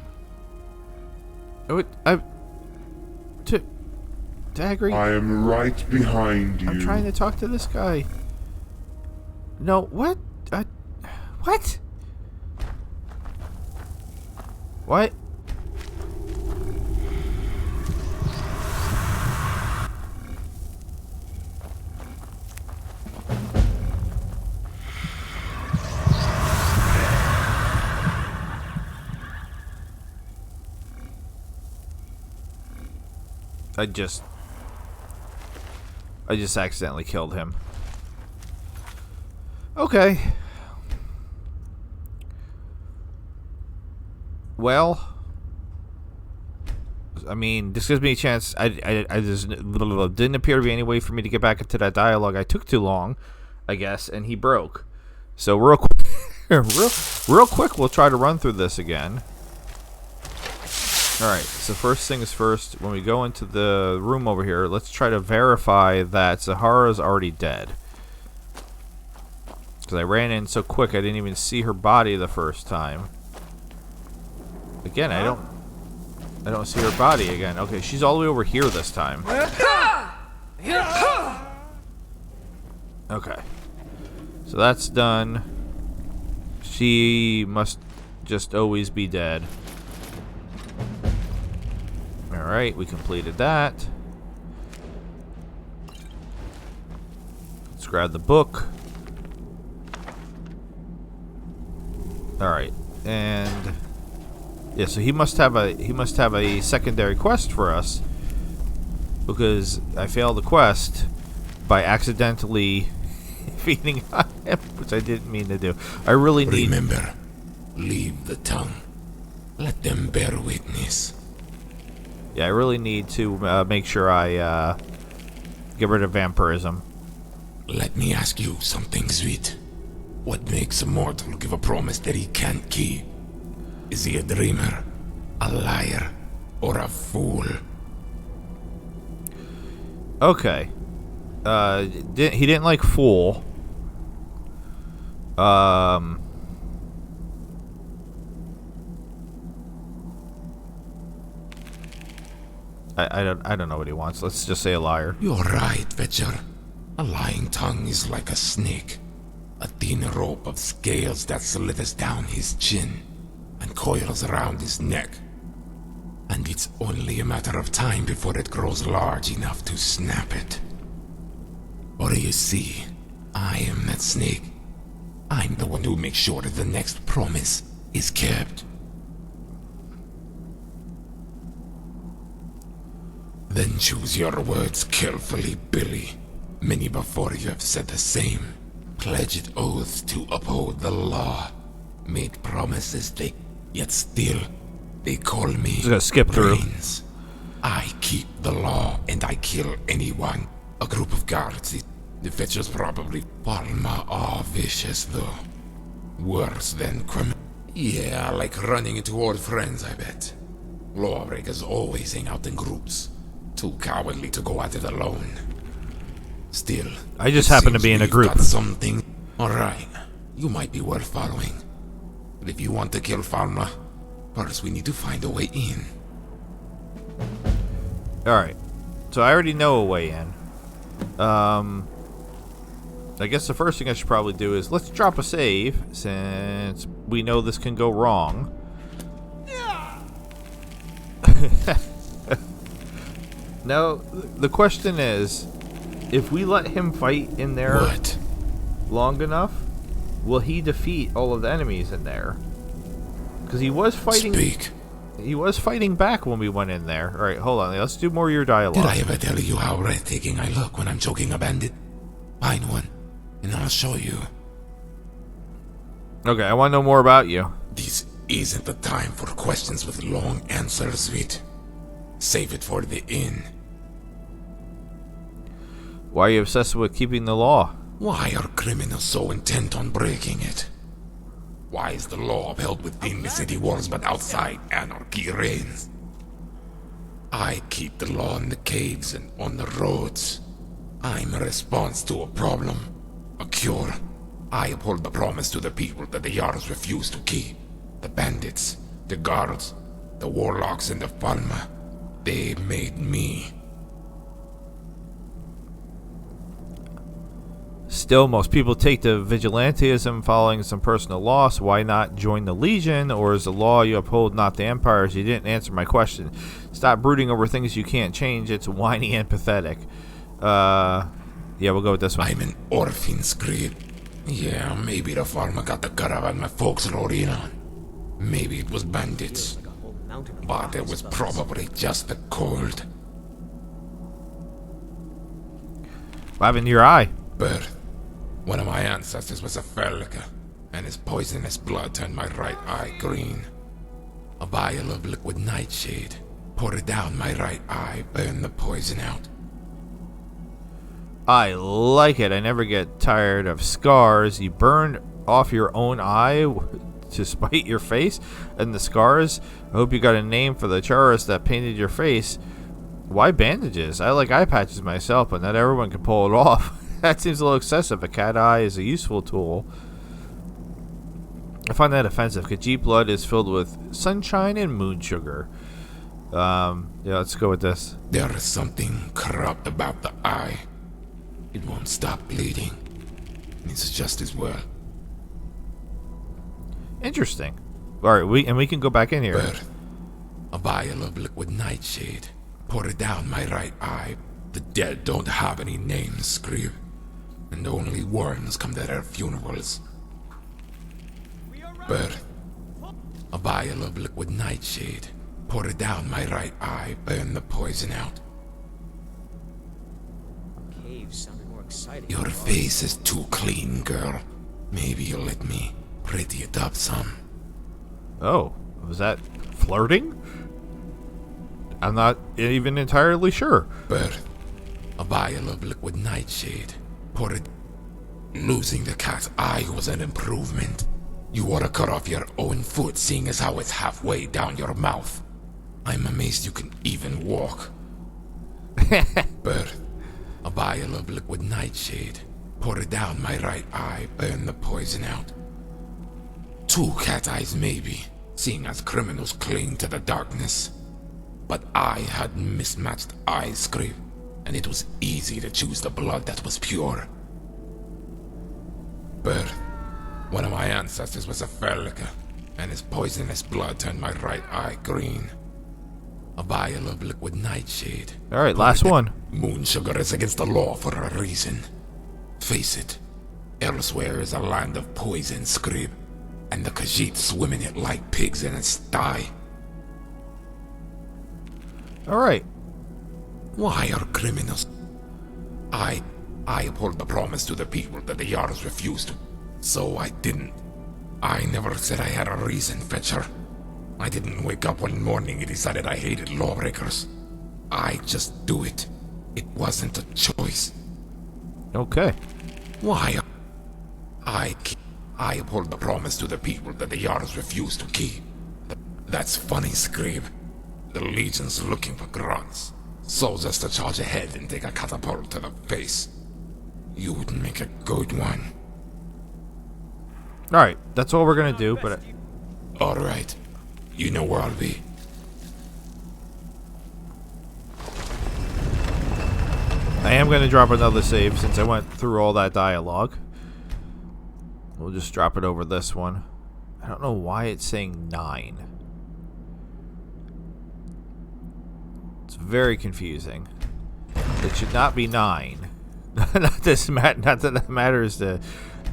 Speaker 1: Daggery.
Speaker 13: I am right behind you.
Speaker 1: I'm trying to talk to this guy. No, what? What? What? I just accidentally killed him. Okay. Well, I mean, this gives me a chance. I just didn't appear to be any way for me to get back into that dialogue. I took too long, I guess, and he broke. So real quick, real quick, we'll try to run through this again. Alright, so first things first, when we go into the room over here, let's try to verify that Zahara's already dead. Because I ran in so quick I didn't even see her body the first time. Again, I don't see her body again. Okay, she's all the way over here this time. Okay. So that's done. She must just always be dead. Alright, we completed that. Let's grab the book. Alright, and yeah, so he must have a secondary quest for us, because I failed the quest by accidentally feeding on him, which I didn't mean to do. I really need.
Speaker 11: Remember, leave the tongue. Let them bear witness.
Speaker 1: Yeah, I really need to make sure I get rid of vampirism.
Speaker 11: Let me ask you something, sweet. What makes a mortal give a promise that he can't keep? Is he a dreamer, a liar, or a fool?
Speaker 1: Okay. He didn't like fool. I don't know what he wants. Let's just say a liar.
Speaker 11: You're right, Fetcher. A lying tongue is like a snake. A thin rope of scales that slithers down his chin and coils around his neck. And it's only a matter of time before it grows large enough to snap it. Or you see, I am that snake. I'm the one who makes sure that the next promise is kept. Then choose your words carefully, Billy. Many before you have said the same. Pledged oaths to uphold the law. Made promises yet still, they call me
Speaker 1: Just gonna skip through.
Speaker 11: Brains. I keep the law and I kill anyone. A group of guards, the Fetchers probably Palma are vicious though. Worse than criminal. Yeah, like running into old friends, I bet. Lawbreakers always hang out in groups. Too cowardly to go at it alone. Still,
Speaker 1: I just happen to be in a group.
Speaker 11: Got something. Alright, you might be worth following. But if you want to kill Falma, first we need to find a way in.
Speaker 1: Alright. So I already know a way in. I guess the first thing I should probably do is let's drop a save, since we know this can go wrong. Now, the question is, if we let him fight in there long enough, will he defeat all of the enemies in there? Because he was fighting. He was fighting back when we went in there. All right, hold on. Let's do more of your dialogue.
Speaker 11: Did I ever tell you how breathtaking I look when I'm choking a bandit? Find one, and I'll show you.
Speaker 1: Okay, I want to know more about you.
Speaker 11: This isn't the time for questions with long answers, sweet. Save it for the inn.
Speaker 1: Why are you obsessed with keeping the law?
Speaker 11: Why are criminals so intent on breaking it? Why is the law upheld within the city walls but outside anarchy reigns? I keep the law in the caves and on the roads. I'm a response to a problem. A cure. I uphold the promise to the people that the Jarls refuse to keep. The bandits, the guards, the warlocks, and the Falma. They made me.
Speaker 1: Still, most people take to vigilantism following some personal loss. Why not join the Legion? Or is the law you uphold not the empires? You didn't answer my question. Stop brooding over things you can't change. It's whiny and pathetic. Yeah, we'll go with this one.
Speaker 11: I'm an orphan, Screed. Yeah, maybe the farmer got the caravan my folks rode in on. Maybe it was bandits. But it was probably just the cold.
Speaker 1: What happened to your eye?
Speaker 11: Birth. One of my ancestors was a Ferlica, and his poisonous blood turned my right eye green. A vial of liquid nightshade. Poured it down my right eye, burned the poison out.
Speaker 1: I like it. I never get tired of scars. You burned off your own eye to spite your face and the scars. I hope you got a name for the charist that painted your face. Why bandages? I like eye patches myself, but not everyone can pull it off. That seems a little excessive. A cat eye is a useful tool. I find that offensive. Khajiit blood is filled with sunshine and moon sugar. Yeah, let's go with this.
Speaker 11: There is something corrupt about the eye. It won't stop bleeding. It's just as well.
Speaker 1: Interesting. Alright, we can go back in here.
Speaker 11: Birth. A vial of liquid nightshade. Pour it down my right eye. The dead don't have any names, Scream. And only worms come to their funerals. Birth. A vial of liquid nightshade. Pour it down my right eye. Burn the poison out. Your face is too clean, girl. Maybe you'll let me pretty it up some.
Speaker 1: Oh, was that flirting? I'm not even entirely sure.
Speaker 11: Birth. A vial of liquid nightshade. Pour it. Losing the cat's eye was an improvement. You ought to cut off your own foot, seeing as how it's halfway down your mouth. I'm amazed you can even walk. Birth. A vial of liquid nightshade. Pour it down my right eye, burn the poison out. 2 cat eyes maybe, seeing as criminals cling to the darkness. But I had mismatched eye script, and it was easy to choose the blood that was pure. Birth. One of my ancestors was a Ferlica, and his poisonous blood turned my right eye green. A vial of liquid nightshade.
Speaker 1: Alright, last one.
Speaker 11: Moon sugar is against the law for a reason. Face it, elsewhere is a land of poison, Scrib, and the Khajiit swim in it like pigs in a sty.
Speaker 1: Alright.
Speaker 11: Why are criminals? I uphold the promise to the people that the Jarls refused to, so I didn't. I never said I had a reason, Fetcher. I didn't wake up one morning and decided I hated lawbreakers. I just do it. It wasn't a choice.
Speaker 1: Okay.
Speaker 11: Why? I uphold the promise to the people that the Jarls refused to keep. That's funny, Scream. The Legion's looking for grunts. So just to charge ahead and take a catapult to the face. You would make a good one.
Speaker 1: Alright, that's all we're gonna do, but...
Speaker 11: Alright. You know where I'll be.
Speaker 1: I am going to drop another save since I went through all that dialogue. We'll just drop it over this one. I don't know why it's saying 9. It's very confusing. It should not be 9. not that that matters to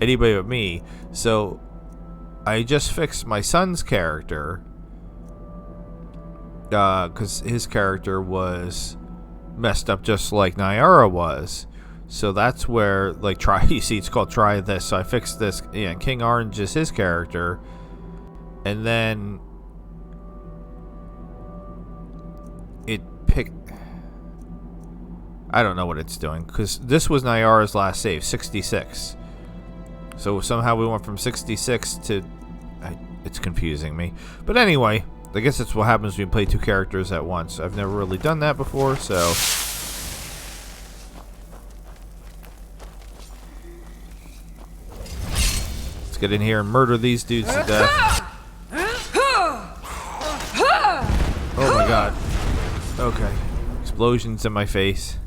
Speaker 1: anybody but me. So I just fixed my son's character. Because his character was messed up just like Nayara was. So that's where, like, you see, it's called try this. So I fixed this. Yeah, King Orange is his character. And then it picked... I don't know what it's doing. Because this was Nayara's last save, 66. So somehow we went from 66 to... It's confusing me. But anyway... I guess that's what happens when you play 2 characters at once. I've never really done that before, so... get in here and murder these dudes to death. Oh my god. Okay. Explosions in my face.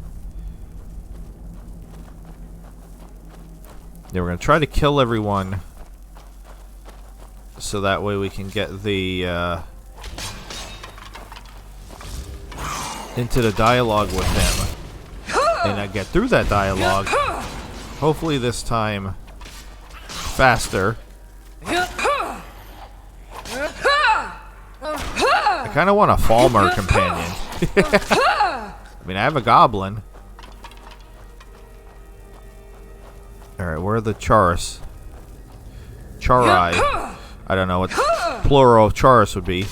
Speaker 1: Yeah, we're gonna try to kill everyone so that way we can get the into the dialogue with them and get through that dialogue. Hopefully this time faster. I kind of want a Falmer companion. I mean, I have a goblin. Alright, where are the Charis? Charai. I don't know what plural of Charis would be.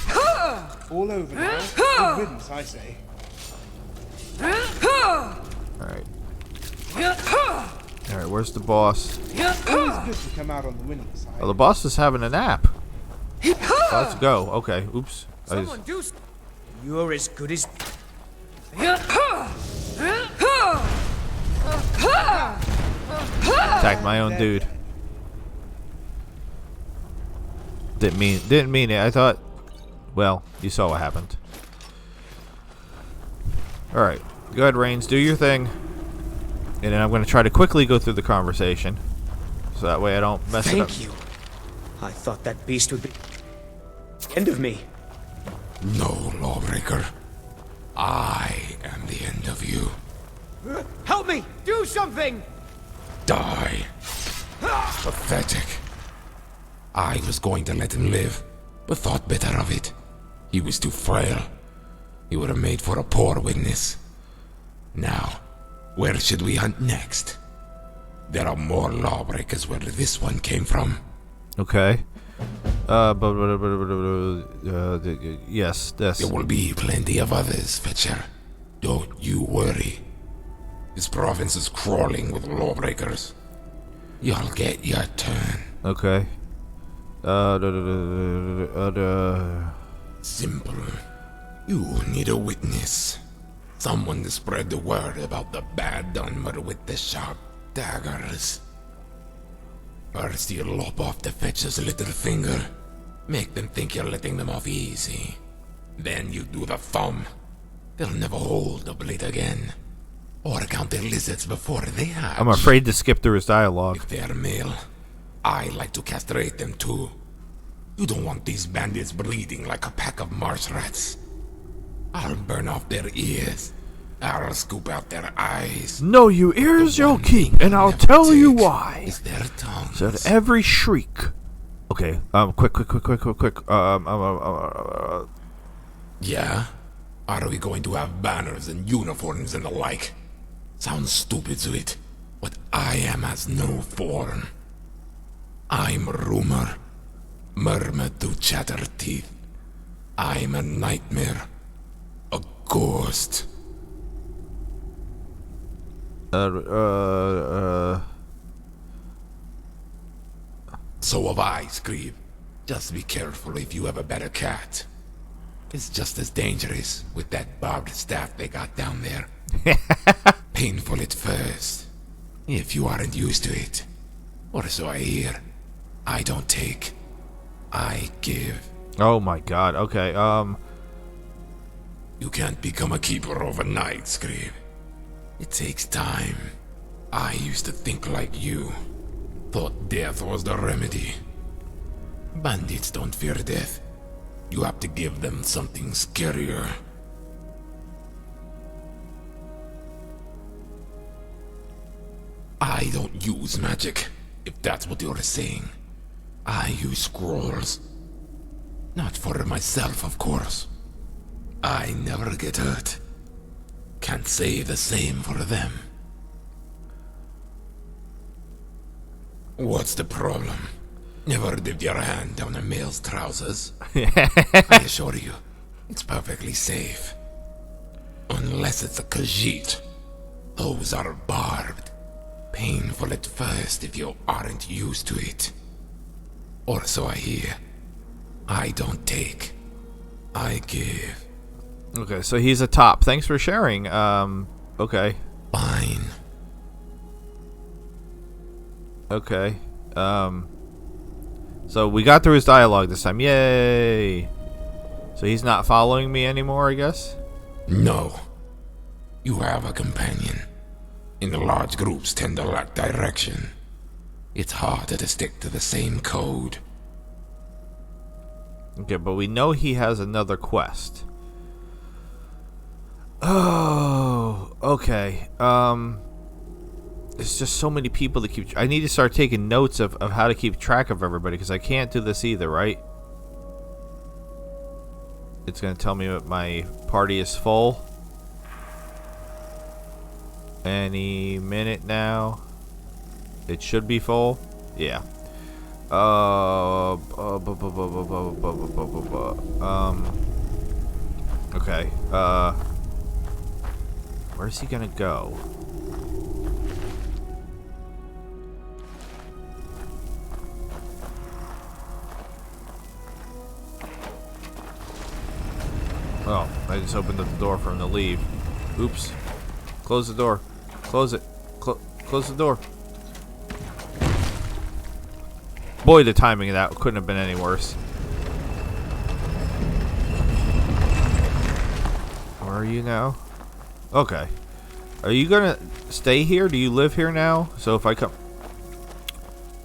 Speaker 14: All over now. Good riddance, I say.
Speaker 1: Alright. Alright, where's the boss?
Speaker 14: Always good to come out on the winning side.
Speaker 1: Oh, the boss is having a nap. So let's go. Okay, oops.
Speaker 10: You're as good as...
Speaker 1: Attacked my own dude. Didn't mean it. I thought, well, you saw what happened. Alright. Go ahead, Reigns, do your thing. And then I'm going to try to quickly go through the conversation. So that way I don't mess it up.
Speaker 10: Thank you. I thought that beast would be... end of me.
Speaker 11: No, Lawbreaker. I am the end of you.
Speaker 10: Help me! Do something!
Speaker 11: Die. Pathetic. I was going to let him live, but thought better of it. He was too frail. He would have made for a poor witness. Now, where should we hunt next? There are more lawbreakers where this one came from.
Speaker 1: Okay. Yes, this.
Speaker 11: There will be plenty of others, Fetcher. Don't you worry. This province is crawling with lawbreakers. You'll get your turn.
Speaker 1: Okay.
Speaker 11: Simple. You need a witness. Someone to spread the word about the bad Dunmer with the sharp daggers. First you lop off the Fetcher's little finger. Make them think you're letting them off easy. Then you do the thumb. They'll never hold the blade again. Or count their lizards before they hatch.
Speaker 1: I'm afraid to skip through his dialogue.
Speaker 11: If they're male, I like to castrate them too. You don't want these bandits bleeding like a pack of marsh rats. I'll burn off their ears. I'll scoop out their eyes.
Speaker 1: No, you ears you'll keep, and I'll tell you why.
Speaker 11: Is their tongues.
Speaker 1: So at every shriek. Okay, quick.
Speaker 11: Yeah? Are we going to have banners and uniforms and the like? Sounds stupid to it, but I am has no form. I'm rumor. Murmur to chatter teeth. I'm a nightmare. A ghost. So have I, Scream. Just be careful if you have a better cat. It's just as dangerous with that barbed staff they got down there. Painful at first, if you aren't used to it. Or so I hear. I don't take. I give.
Speaker 1: Oh my god, okay,
Speaker 11: You can't become a keeper overnight, Scream. It takes time. I used to think like you. Thought death was the remedy. Bandits don't fear death. You have to give them something scarier. I don't use magic, if that's what you're saying. I use scrolls. Not for myself, of course. I never get hurt. Can't say the same for them. What's the problem? Never dipped your hand down a male's trousers. I assure you, it's perfectly safe. Unless it's a Khajiit. Those are barbed. Painful at first if you aren't used to it. Or so I hear. I don't take. I give.
Speaker 1: Okay, so he's a top. Thanks for sharing. Okay.
Speaker 11: Fine.
Speaker 1: Okay. So we got through his dialogue this time. Yay! So he's not following me anymore, I guess?
Speaker 11: No. You have a companion. In the large groups tend to lack direction. It's harder to stick to the same code.
Speaker 1: Okay, but we know he has another quest. Oh, okay. There's just so many people to keep... I need to start taking notes of how to keep track of everybody, because I can't do this either, right? It's going to tell me that my party is full. Any minute now. It should be full. Yeah. Okay. Where's he gonna go? Oh, I just opened up the door for him to leave. Oops. Close the door. Close it. Close the door. Boy, the timing of that couldn't have been any worse. Where are you now? Okay. Are you gonna stay here? Do you live here now? So if I come...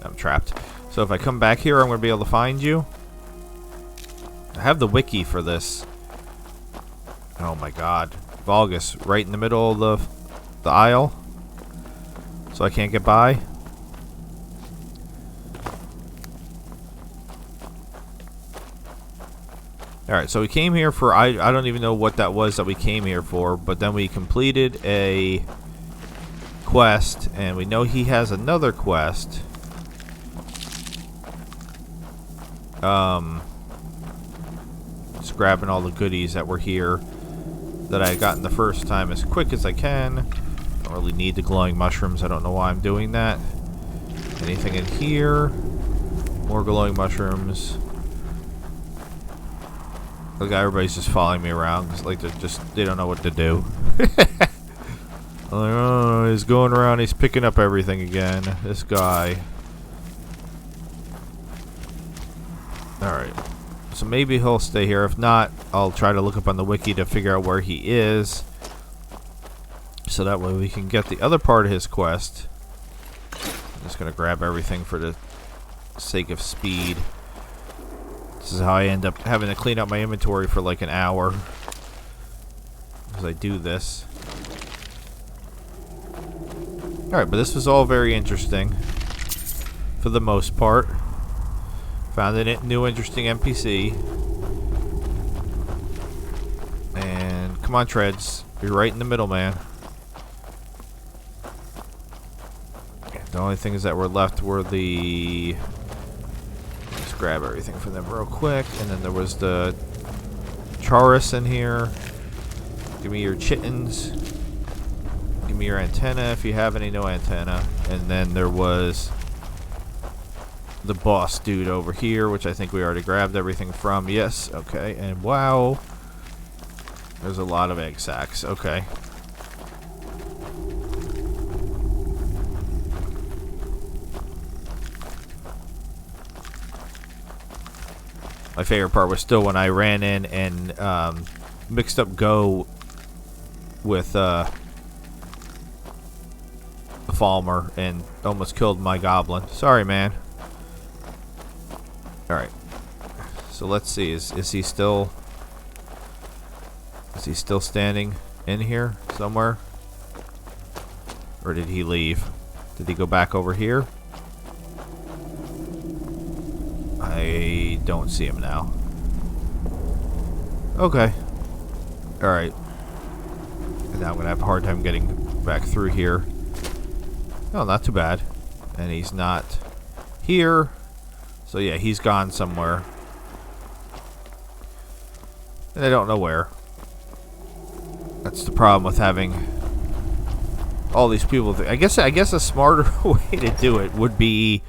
Speaker 1: I'm trapped. So if I come back here, I'm gonna be able to find you? I have the wiki for this. Oh my god. Vulgus, right in the middle of the aisle. So I can't get by. Alright, so we came here for... I don't even know what that was that we came here for. But then we completed a quest. And we know he has another quest. Just grabbing all the goodies that were here that I got in the first time as quick as I can. Don't really need the glowing mushrooms. I don't know why I'm doing that. Anything in here? More glowing mushrooms. Look, everybody's just following me around. It's like they don't know what to do. Like, oh, he's going around. He's picking up everything again. This guy. Alright. So maybe he'll stay here. If not, I'll try to look up on the wiki to figure out where he is. So that way we can get the other part of his quest. I'm just going to grab everything for the sake of speed. This is how I end up having to clean up my inventory for like an hour. As I do this. Alright, but this was all very interesting. For the most part. Found a new interesting NPC. And come on, Treads. You're right in the middle, man. The only things that were left were the... Let's grab everything from them real quick. And then there was the Chaurus in here. Give me your chittens. Give me your antenna if you have any. No antenna. And then there was the boss dude over here, which I think we already grabbed everything from. Yes, okay. And wow, there's a lot of egg sacs. Okay. My favorite part was still when I ran in and mixed up Go with the Falmer and almost killed my goblin. Sorry, man. Alright. So let's see. Is he still... Is he still standing in here somewhere? Or did he leave? Did he go back over here? I don't see him now. Okay. Alright. And now I'm going to have a hard time getting back through here. Oh, not too bad. And he's not here. So yeah, he's gone somewhere. And I don't know where. That's the problem with having all these people. I guess a smarter way to do it would be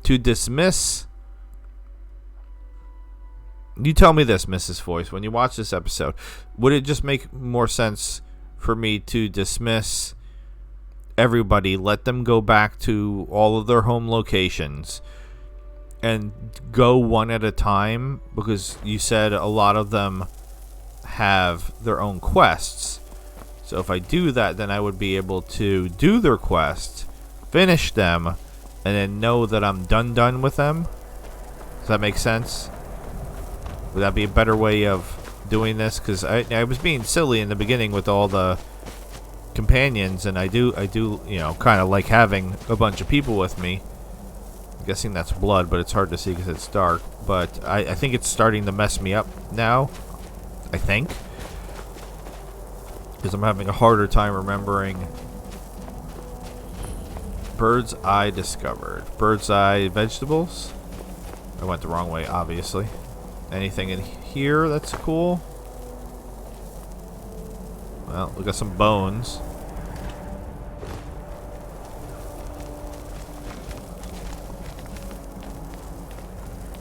Speaker 1: to dismiss... You tell me this, Mrs. Voice, when you watch this episode, would it just make more sense for me to dismiss everybody, let them go back to all of their home locations, and go one at a time, because you said a lot of them have their own quests. So if I do that, then I would be able to do their quests, finish them, and then know that I'm done with them. Does that make sense? Would that be a better way of doing this? Because I was being silly in the beginning with all the companions, and I do you know, kind of like having a bunch of people with me. I'm guessing that's blood, but it's hard to see because it's dark. But I think it's starting to mess me up now. I think, because I'm having a harder time remembering. Bird's eye discovered. Bird's eye vegetables. I went the wrong way, obviously. Anything in here that's cool? Well, we got some bones.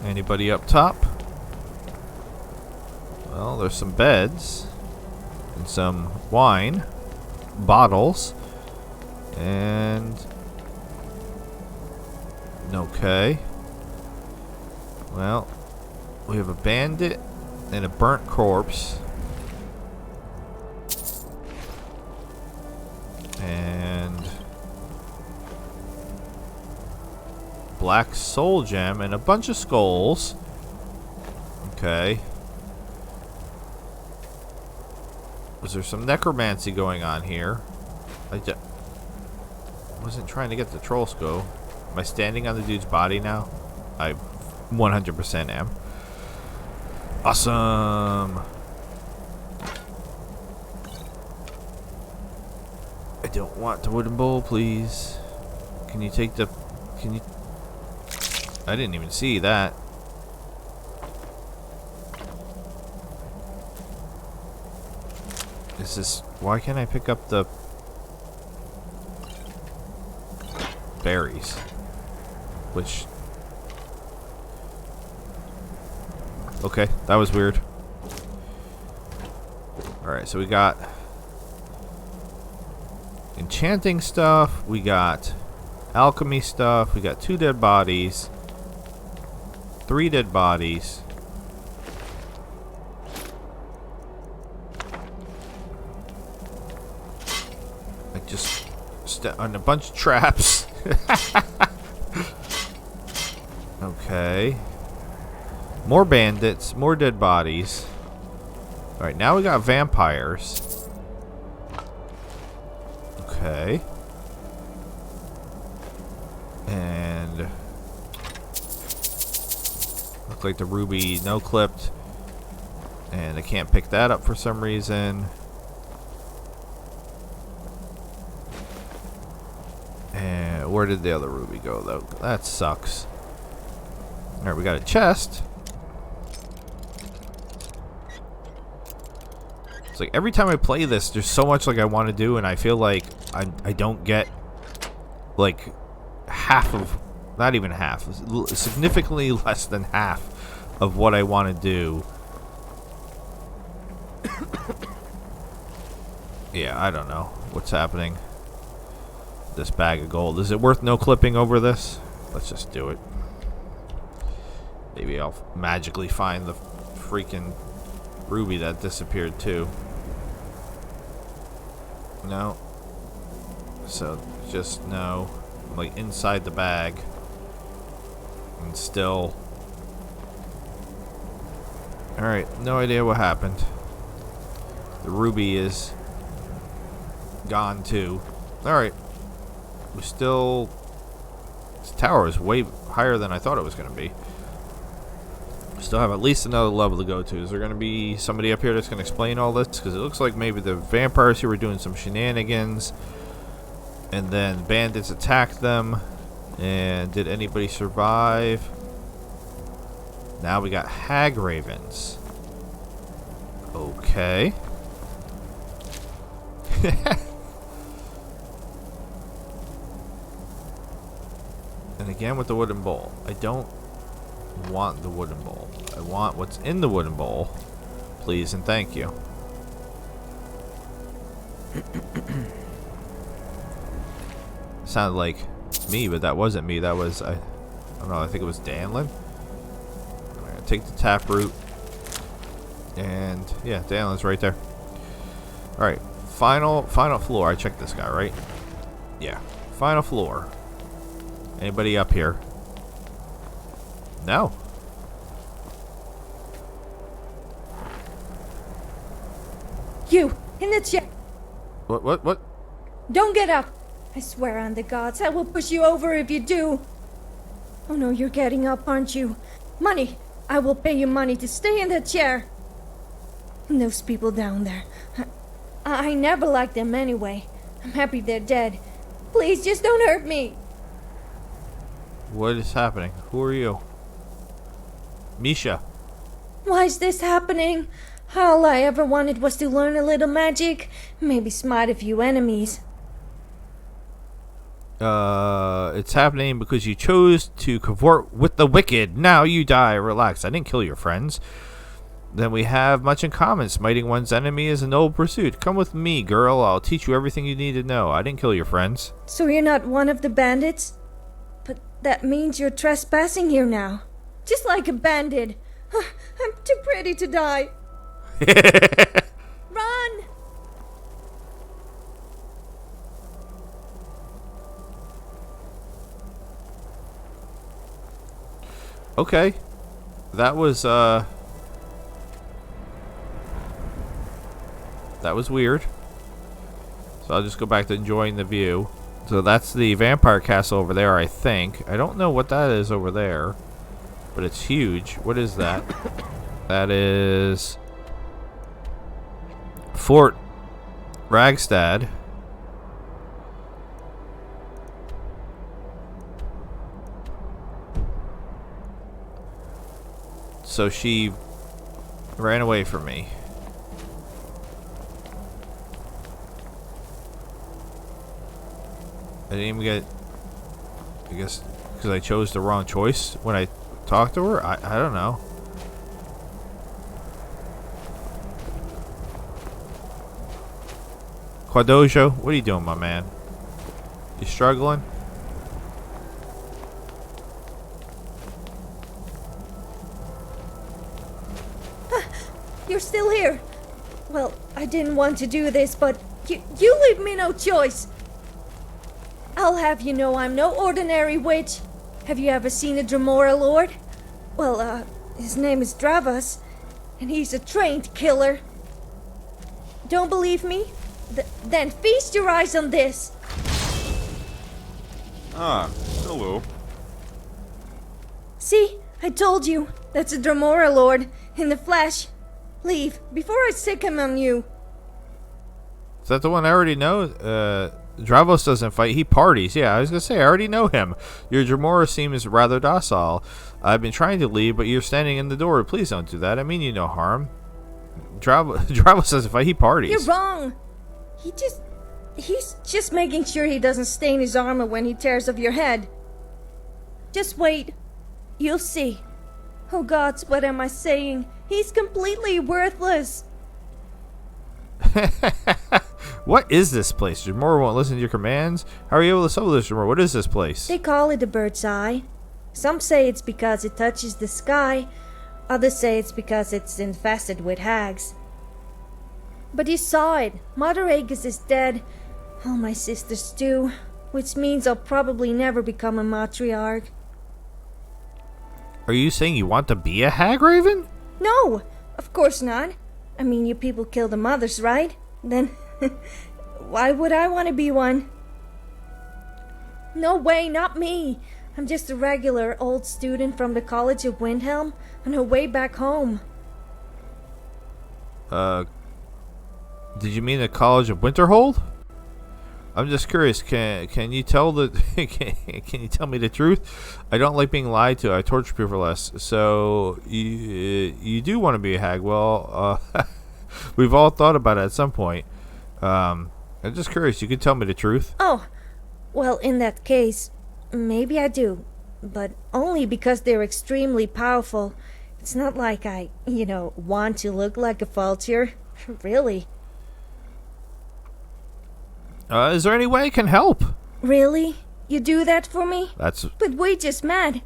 Speaker 1: Anybody up top? Well, there's some beds and some wine bottles and okay. Well, we have a bandit and a burnt corpse and black soul gem and a bunch of skulls. Okay. Was there some necromancy going on here? I wasn't trying to get the troll skull. Am I standing on the dude's body now? I 100% am. Awesome. I don't want the wooden bowl, please. Can you take the... Can you... I didn't even see that. Is this... Why can't I pick up the... berries? Which... Okay, that was weird. Alright, so we got... enchanting stuff. We got... alchemy stuff. We got 2 dead bodies. 3 dead bodies. I just on a bunch of traps. Okay. More bandits, more dead bodies. Alright, now we got vampires. Okay. And look like the ruby no clipped. And I can't pick that up for some reason. And where did the other ruby go though? That sucks. Alright, we got a chest. It's like every time I play this, there's so much like I want to do, and I feel like I don't get like half of, not even half, significantly less than half of what I want to do. Yeah, I don't know what's happening. This bag of gold. Is it worth no clipping over this? Let's just do it. Maybe I'll magically find the freaking ruby that disappeared too. No. So just no. Like inside the bag. And still. Alright, no idea what happened. The ruby is gone too. Alright. We still... This tower is way higher than I thought it was going to be. We still have at least another level to go to. Is there going to be somebody up here that's going to explain all this? Because it looks like maybe the vampires here were doing some shenanigans. And then bandits attacked them. And did anybody survive? Now we got Hagravens. Okay. And again with the wooden bowl. I don't want the wooden bowl. I want what's in the wooden bowl. Please and thank you. Sounded like me, but that wasn't me. That was Oh no, I think it was Danlin. I'm gonna take the taproot. And yeah, Danlin's right there. Alright, final floor. I checked this guy, right? Yeah. Final floor. Anybody up here? No.
Speaker 15: You, in the chair.
Speaker 1: What?
Speaker 15: Don't get up. I swear on the gods, I will push you over if you do. Oh no, you're getting up, aren't you? Money. I will pay you money to stay in that chair. And those people down there. I never liked them anyway. I'm happy they're dead. Please, just don't hurt me.
Speaker 1: What is happening? Who are you? Misha.
Speaker 15: Why is this happening? All I ever wanted was to learn a little magic. Maybe smite a few enemies.
Speaker 1: It's happening because you chose to cavort with the wicked. Now you die. Relax. I didn't kill your friends. Then we have much in common. Smiting one's enemy is a noble pursuit. Come with me, girl. I'll teach you everything you need to know. I didn't kill your friends.
Speaker 15: So you're not one of the bandits? But that means you're trespassing here now. Just like a bandit. I'm too pretty to die. Run!
Speaker 1: Okay. That was weird. So I'll just go back to enjoying the view. So that's the vampire castle over there, I think. I don't know what that is over there, but it's huge. What is that? That is Fort Ragstad. So she ran away from me. I didn't even get, I guess, because I chose the wrong choice when I talked to her? I don't know. Quadojo, what are you doing, my man? You struggling?
Speaker 15: You're still here. Well, I didn't want to do this, but you leave me no choice. I'll have you know I'm no ordinary witch. Have you ever seen a Dremora Lord? Well, his name is Dravas, and he's a trained killer. Don't believe me? Then feast your eyes on this.
Speaker 16: Ah, hello.
Speaker 15: See? I told you. That's a Dremora Lord, in the flesh. Leave, before I sick him on you.
Speaker 1: Is that the one I already know? Dravos doesn't fight, he parties. Yeah, I was gonna say, I already know him. Your Dremora seems rather docile. I've been trying to leave, but you're standing in the door. Please don't do that. I mean you no harm. Dravos doesn't fight, he parties.
Speaker 15: You're wrong. He's just making sure he doesn't stain his armor when he tears off your head. Just wait. You'll see. Oh gods, what am I saying? He's completely worthless.
Speaker 1: What is this place? Dremora won't listen to your commands? How are you able to solve this, Dremora? What is this place?
Speaker 15: They call it a bird's eye. Some say it's because it touches the sky. Others say it's because it's infested with hags. But you saw it. Mother Aegis is dead. All my sisters too. Which means I'll probably never become a matriarch.
Speaker 1: Are you saying you want to be a Hagraven?
Speaker 15: No, of course not. I mean, you people kill the mothers, right? Then, why would I want to be one? No way, not me. I'm just a regular old student from the College of Windhelm on her way back home.
Speaker 1: Did you mean the College of Winterhold? I'm just curious. Can you tell the can you tell me the truth? I don't like being lied to. I torture people for less. So you do want to be a hag? Well, we've all thought about it at some point. I'm just curious. You can tell me the truth.
Speaker 15: Oh, well, in that case, maybe I do, but only because they're extremely powerful. It's not like I, want to look like a vulture. Really.
Speaker 1: Is there any way I can help?
Speaker 15: Really? You do that for me?
Speaker 1: That's...
Speaker 15: But we just met.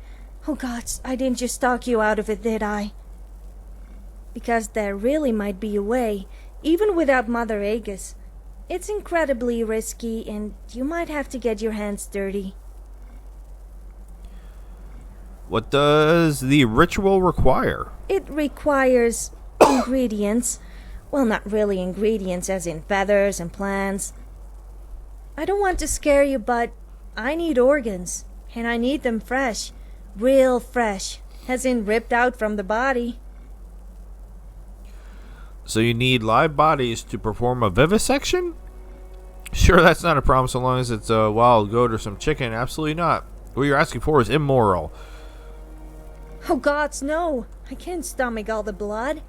Speaker 15: Oh gods, I didn't just talk you out of it, did I? Because there really might be a way, even without Mother Aegis. It's incredibly risky, and you might have to get your hands dirty.
Speaker 1: What does the ritual require?
Speaker 15: It requires ingredients. Well, not really ingredients as in feathers and plants. I don't want to scare you, but I need organs. And I need them fresh. Real fresh. As in ripped out from the body.
Speaker 1: So you need live bodies to perform a vivisection? Sure, that's not a problem so long as it's a wild goat or some chicken. Absolutely not. What you're asking for is immoral.
Speaker 15: Oh gods, no. I can't stomach all the blood.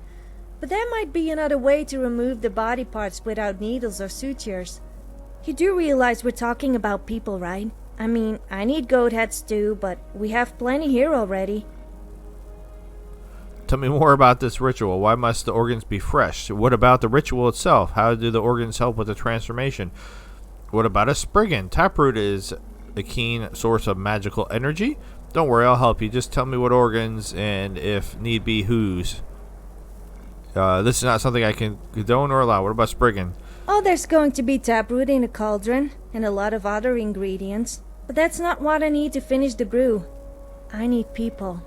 Speaker 15: But there might be another way to remove the body parts without needles or sutures. You do realize we're talking about people, right? I mean, I need goat heads too, but we have plenty here already.
Speaker 1: Tell me more about this ritual. Why must the organs be fresh? What about the ritual itself? How do the organs help with the transformation? What about a Spriggan? Taproot is a keen source of magical energy. Don't worry, I'll help you. Just tell me what organs and, if need be, whose. This is not something I can condone or allow. What about Spriggan?
Speaker 15: Oh, there's going to be taproot in a cauldron, and a lot of other ingredients. But that's not what I need to finish the brew. I need people.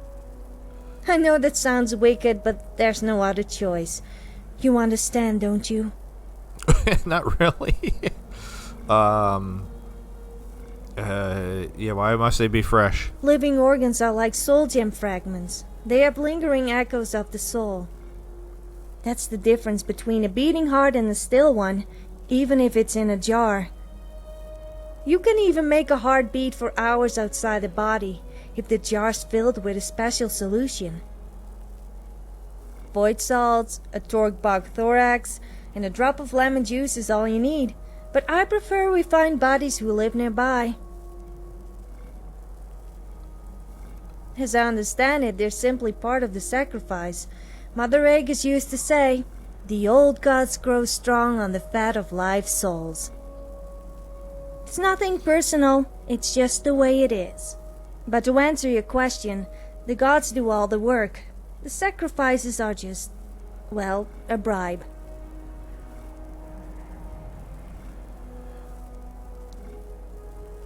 Speaker 15: I know that sounds wicked, but there's no other choice. You understand, don't you?
Speaker 1: Not really. Yeah, why must they be fresh?
Speaker 15: Living organs are like soul gem fragments. They have lingering echoes of the soul. That's the difference between a beating heart and a still one, even if it's in a jar. You can even make a heart beat for hours outside the body, if the jar's filled with a special solution. Void salts, a torque bog thorax, and a drop of lemon juice is all you need, but I prefer we find bodies who live nearby. As I understand it, they're simply part of the sacrifice. Mother Aegis used to say, "The old gods grow strong on the fat of live souls." It's nothing personal, it's just the way it is. But to answer your question, the gods do all the work. The sacrifices are just, well, a bribe.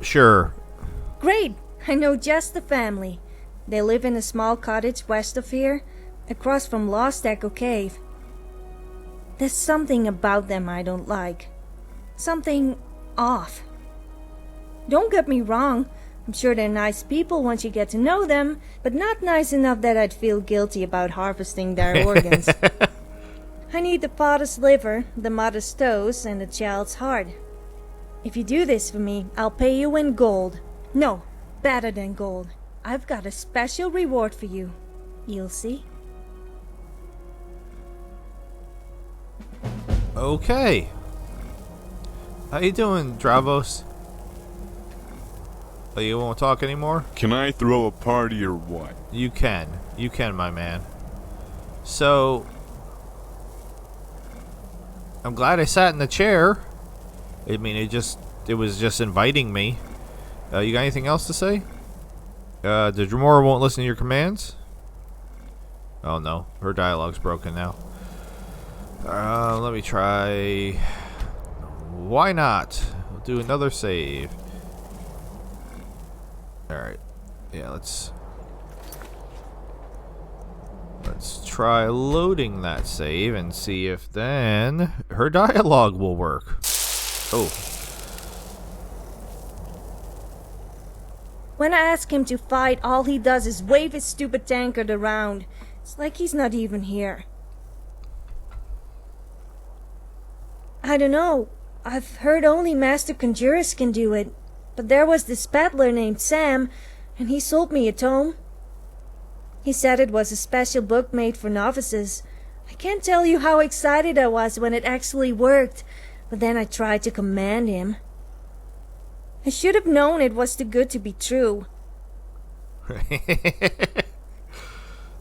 Speaker 1: Sure.
Speaker 15: Great! I know just the family. They live in a small cottage west of here, across from Lost Echo Cave. There's something about them I don't like. Something off. Don't get me wrong, I'm sure they're nice people once you get to know them, but not nice enough that I'd feel guilty about harvesting their organs. I need the father's liver, the mother's toes, and the child's heart. If you do this for me, I'll pay you in gold. No, better than gold. I've got a special reward for you. You'll see.
Speaker 1: Okay. How you doing, Dravos? Oh, you won't talk anymore?
Speaker 16: Can I throw a party or what?
Speaker 1: You can. You can, my man. So, I'm glad I sat in the chair. I mean, it was just inviting me. You got anything else to say? The Dremora won't listen to your commands? Oh no, her dialogue's broken now. Let me try. Why not? We'll do another save. Alright. Yeah, let's try loading that save and see if then her dialogue will work. Oh.
Speaker 15: When I ask him to fight, all he does is wave his stupid tankard around. It's like he's not even here. I don't know. I've heard only Master Conjurers can do it. But there was this peddler named Sam, and he sold me a tome. He said it was a special book made for novices. I can't tell you how excited I was when it actually worked, but then I tried to command him. I should have known it was too good to be true.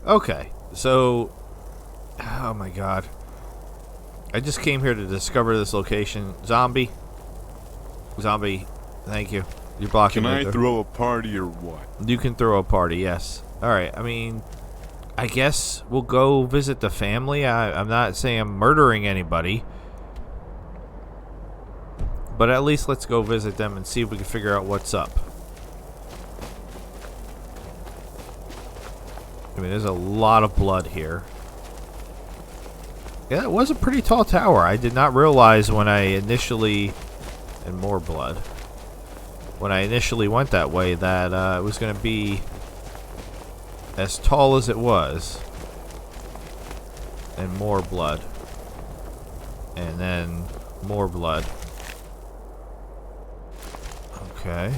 Speaker 1: Okay, so... Oh my god. I just came here to discover this location. Zombie, thank you. You're blocking
Speaker 16: Can
Speaker 1: me.
Speaker 16: I throw a party or what?
Speaker 1: You can throw a party, yes. Alright, I mean, I guess we'll go visit the family. I'm not saying I'm murdering anybody. But at least let's go visit them and see if we can figure out what's up. I mean, there's a lot of blood here. Yeah, it was a pretty tall tower. I did not realize when I initially... And more blood. When I initially went that way that it was going to be as tall as it was. And more blood. And then more blood. Okay.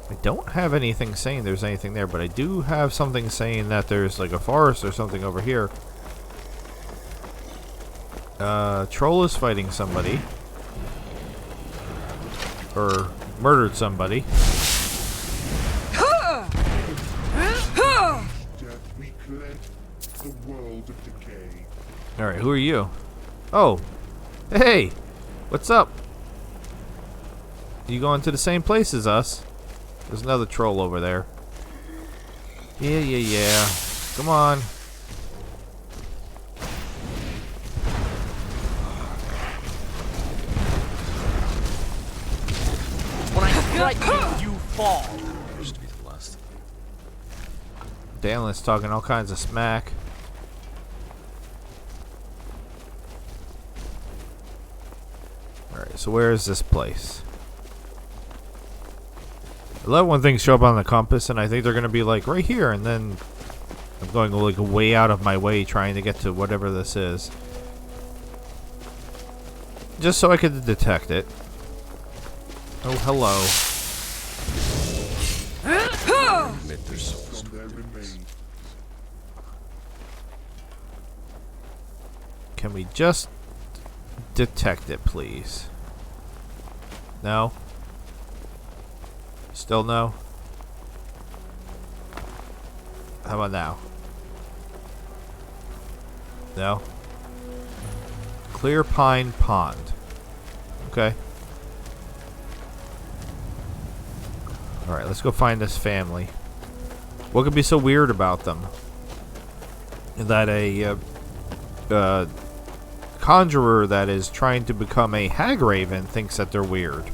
Speaker 1: I don't have anything saying there's anything there, but I do have something saying that there's like a forest or something over here. Troll is fighting somebody. Or murdered somebody. Alright, who are you? Oh! Hey! What's up? You going to the same place as us? There's another troll over there. Yeah. Come on.
Speaker 7: When I strike you, you fall. Used to be the last.
Speaker 1: Dalen's talking all kinds of smack. Alright, so where is this place? I love when things show up on the compass and I think they're going to be like right here, and then I'm going like way out of my way trying to get to whatever this is. Just so I could detect it. Oh, hello. Can we just detect it, please? No? Still no? How about now? No? Clear Pine Pond. Okay. Alright, let's go find this family. What could be so weird about them? That a conjurer that is trying to become a Hagraven thinks that they're weird.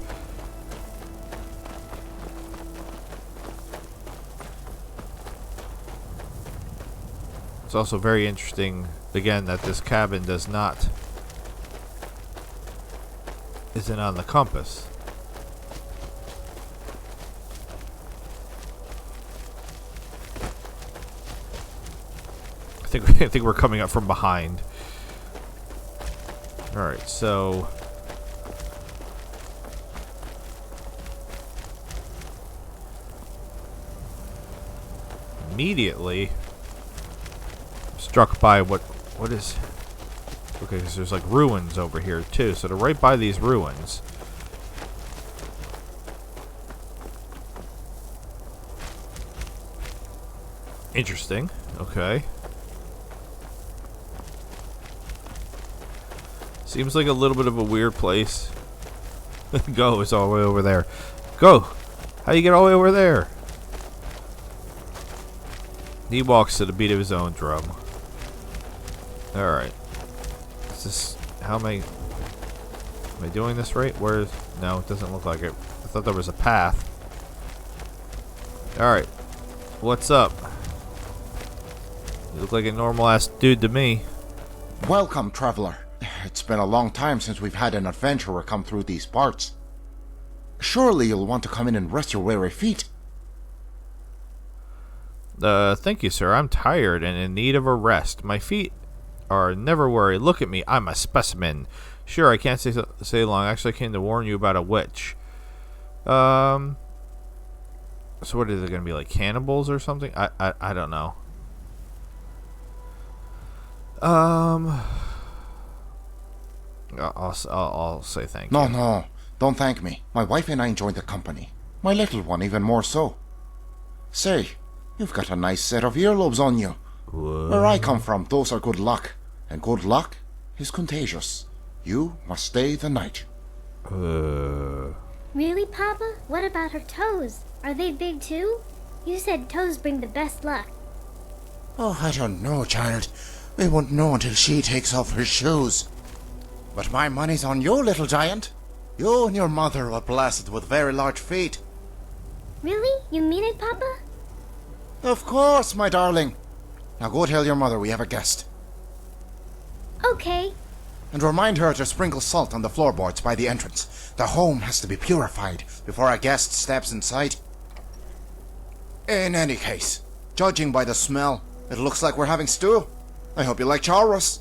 Speaker 1: It's also very interesting, again, that this cabin isn't on the compass. I think we're coming up from behind. All right, so immediately struck by what is okay, because there's like ruins over here too, so they're right by these ruins. Interesting. Okay. Seems like a little bit of a weird place. Go, it's all the way over there. Go! How you get all the way over there? He walks to the beat of his own drum. Alright. Is this... How am I doing this right? Where's... No, it doesn't look like it. I thought there was a path. Alright. What's up? You look like a normal-ass dude to me.
Speaker 17: Welcome, traveler. It's been a long time since we've had an adventurer come through these parts. Surely you'll want to come in and rest your weary feet.
Speaker 1: Thank you, sir. I'm tired and in need of a rest. My feet are never worried. Look at me. I'm a specimen. Sure, I can't stay long. Actually, I came to warn you about a witch. So what is it going to be, like cannibals or something? I don't know. I'll say thank you.
Speaker 17: No, don't thank me. My wife and I enjoy the company. My little one even more so. Say, you've got a nice set of earlobes on you.
Speaker 1: What?
Speaker 17: Where I come from, those are good luck. And good luck is contagious. You must stay the night.
Speaker 9: Really, Papa? What about her toes? Are they big too? You said toes bring the best luck.
Speaker 17: Oh, I don't know, child. We won't know until she takes off her shoes. But my money's on you, little giant. You and your mother were blessed with very large feet.
Speaker 9: Really? You mean it, Papa?
Speaker 17: Of course, my darling. Now go tell your mother we have a guest.
Speaker 9: Okay.
Speaker 17: And remind her to sprinkle salt on the floorboards by the entrance. The home has to be purified before a guest steps inside. In any case, judging by the smell, it looks like we're having stew. I hope you like churros.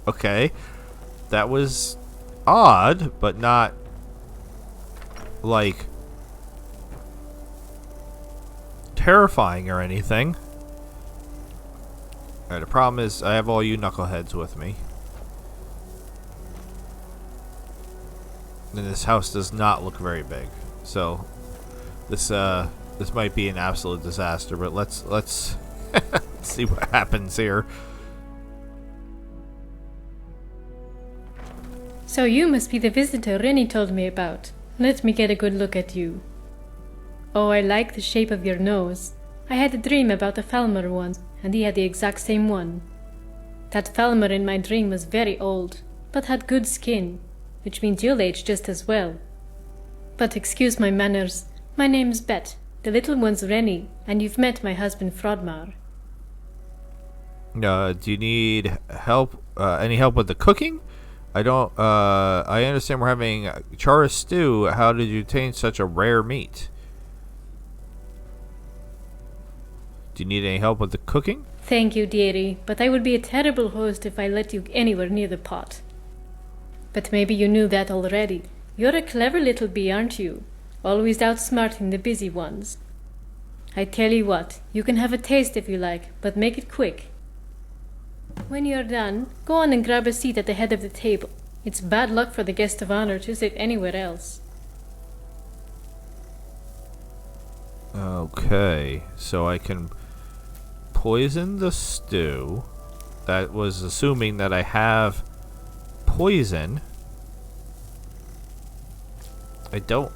Speaker 1: Okay. That was odd, but not like terrifying or anything. Alright, the problem is I have all you knuckleheads with me. And this house does not look very big. So this might be an absolute disaster, but let's see what happens here.
Speaker 18: So you must be the visitor Rennie told me about. Let me get a good look at you. Oh, I like the shape of your nose. I had a dream about a Falmer once, and he had the exact same one. That Falmer in my dream was very old, but had good skin, which means you'll age just as well. But excuse my manners, my name's Bet, the little one's Rennie, and you've met my husband Frodmar.
Speaker 1: Do you need help? Any help with the cooking? I don't. I understand we're having chara stew. How did you obtain such a rare meat? Do you need any help with the cooking?
Speaker 18: Thank you, dearie, but I would be a terrible host if I let you anywhere near the pot. But maybe you knew that already. You're a clever little bee, aren't you? Always outsmarting the busy ones. I tell you what, you can have a taste if you like, but make it quick. When you're done, go on and grab a seat at the head of the table. It's bad luck for the guest of honor to sit anywhere else.
Speaker 1: Okay, so I can poison the stew. That was assuming that I have poison. I don't.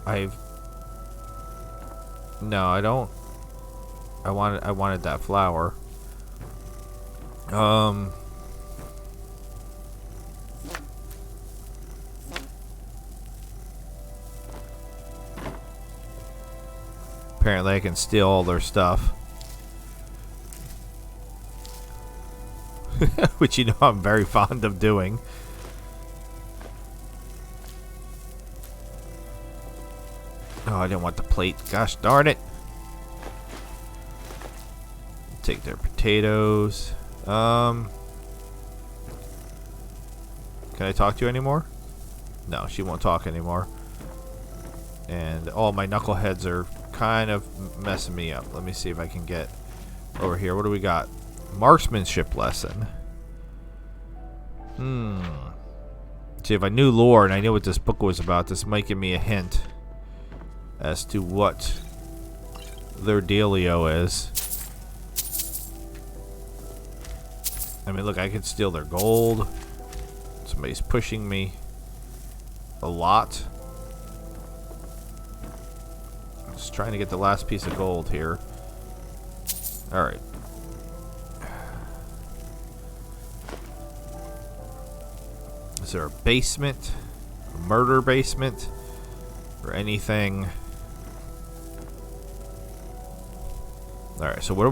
Speaker 1: No, I don't. I wanted that flour. Apparently I can steal all their stuff. Which you know I'm very fond of doing. Oh, I didn't want the plate. Gosh darn it. Take their potatoes. Can I talk to you anymore? No, she won't talk anymore. And all my knuckleheads are kind of messing me up. Let me see if I can get over here. What do we got? Marksmanship lesson. See, if I knew lore and I knew what this book was about, this might give me a hint as to what their dealio is. I mean, look, I could steal their gold. Somebody's pushing me a lot. I'm just trying to get the last piece of gold here. Alright. Is there a basement? A murder basement? Or anything? Alright, so what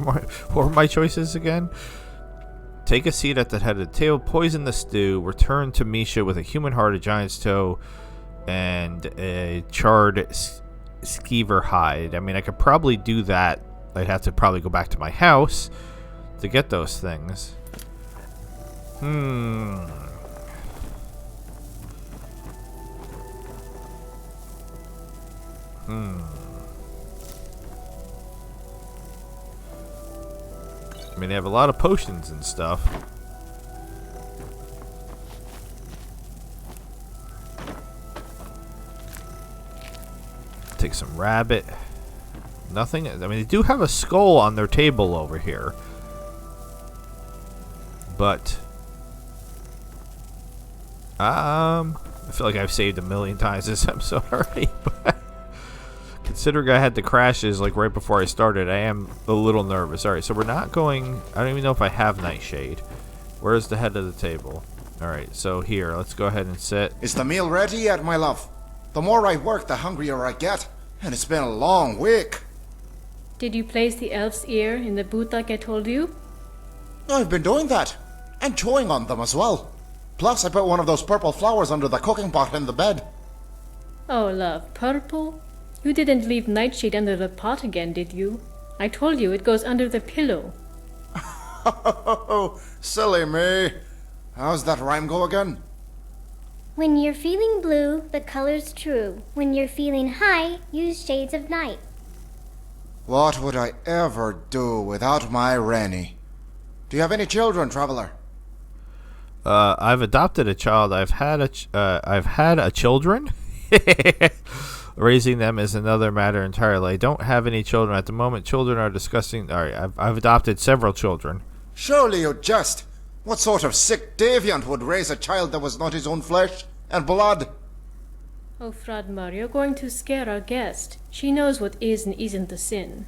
Speaker 1: are my choices again? Take a seat at the head of the table, poison the stew, return to Misha with a human heart, a giant's toe, and a charred skeever hide. I mean, I could probably do that. I'd have to probably go back to my house to get those things. I mean, they have a lot of potions and stuff. Take some rabbit. Nothing. I mean, they do have a skull on their table over here. But I feel like I've saved a million times this episode already, but considering I had the crashes like right before I started, I am a little nervous. Alright, so we're not going... I don't even know if I have Nightshade. Where's the head of the table? Alright, so here, let's go ahead and sit.
Speaker 17: Is the meal ready yet, my love? The more I work, the hungrier I get. And it's been a long week.
Speaker 18: Did you place the elf's ear in the boot like I told you?
Speaker 17: I've been doing that. And chewing on them as well. Plus, I put one of those purple flowers under the cooking pot in the bed.
Speaker 18: Oh, love, purple? You didn't leave Nightshade under the pot again, did you? I told you it goes under the pillow.
Speaker 17: Silly me. How's that rhyme go again?
Speaker 9: When you're feeling blue, the color's true. When you're feeling high, use shades of night.
Speaker 17: What would I ever do without my Rennie? Do you have any children, traveler?
Speaker 1: I've adopted a child. I've had a children. Raising them is another matter entirely. I don't have any children at the moment. Children are disgusting. Alright, I've adopted several children.
Speaker 17: Surely you jest. What sort of sick deviant would raise a child that was not his own flesh and blood?
Speaker 18: Oh, Fradmar, you're going to scare our guest. She knows what is and isn't a sin.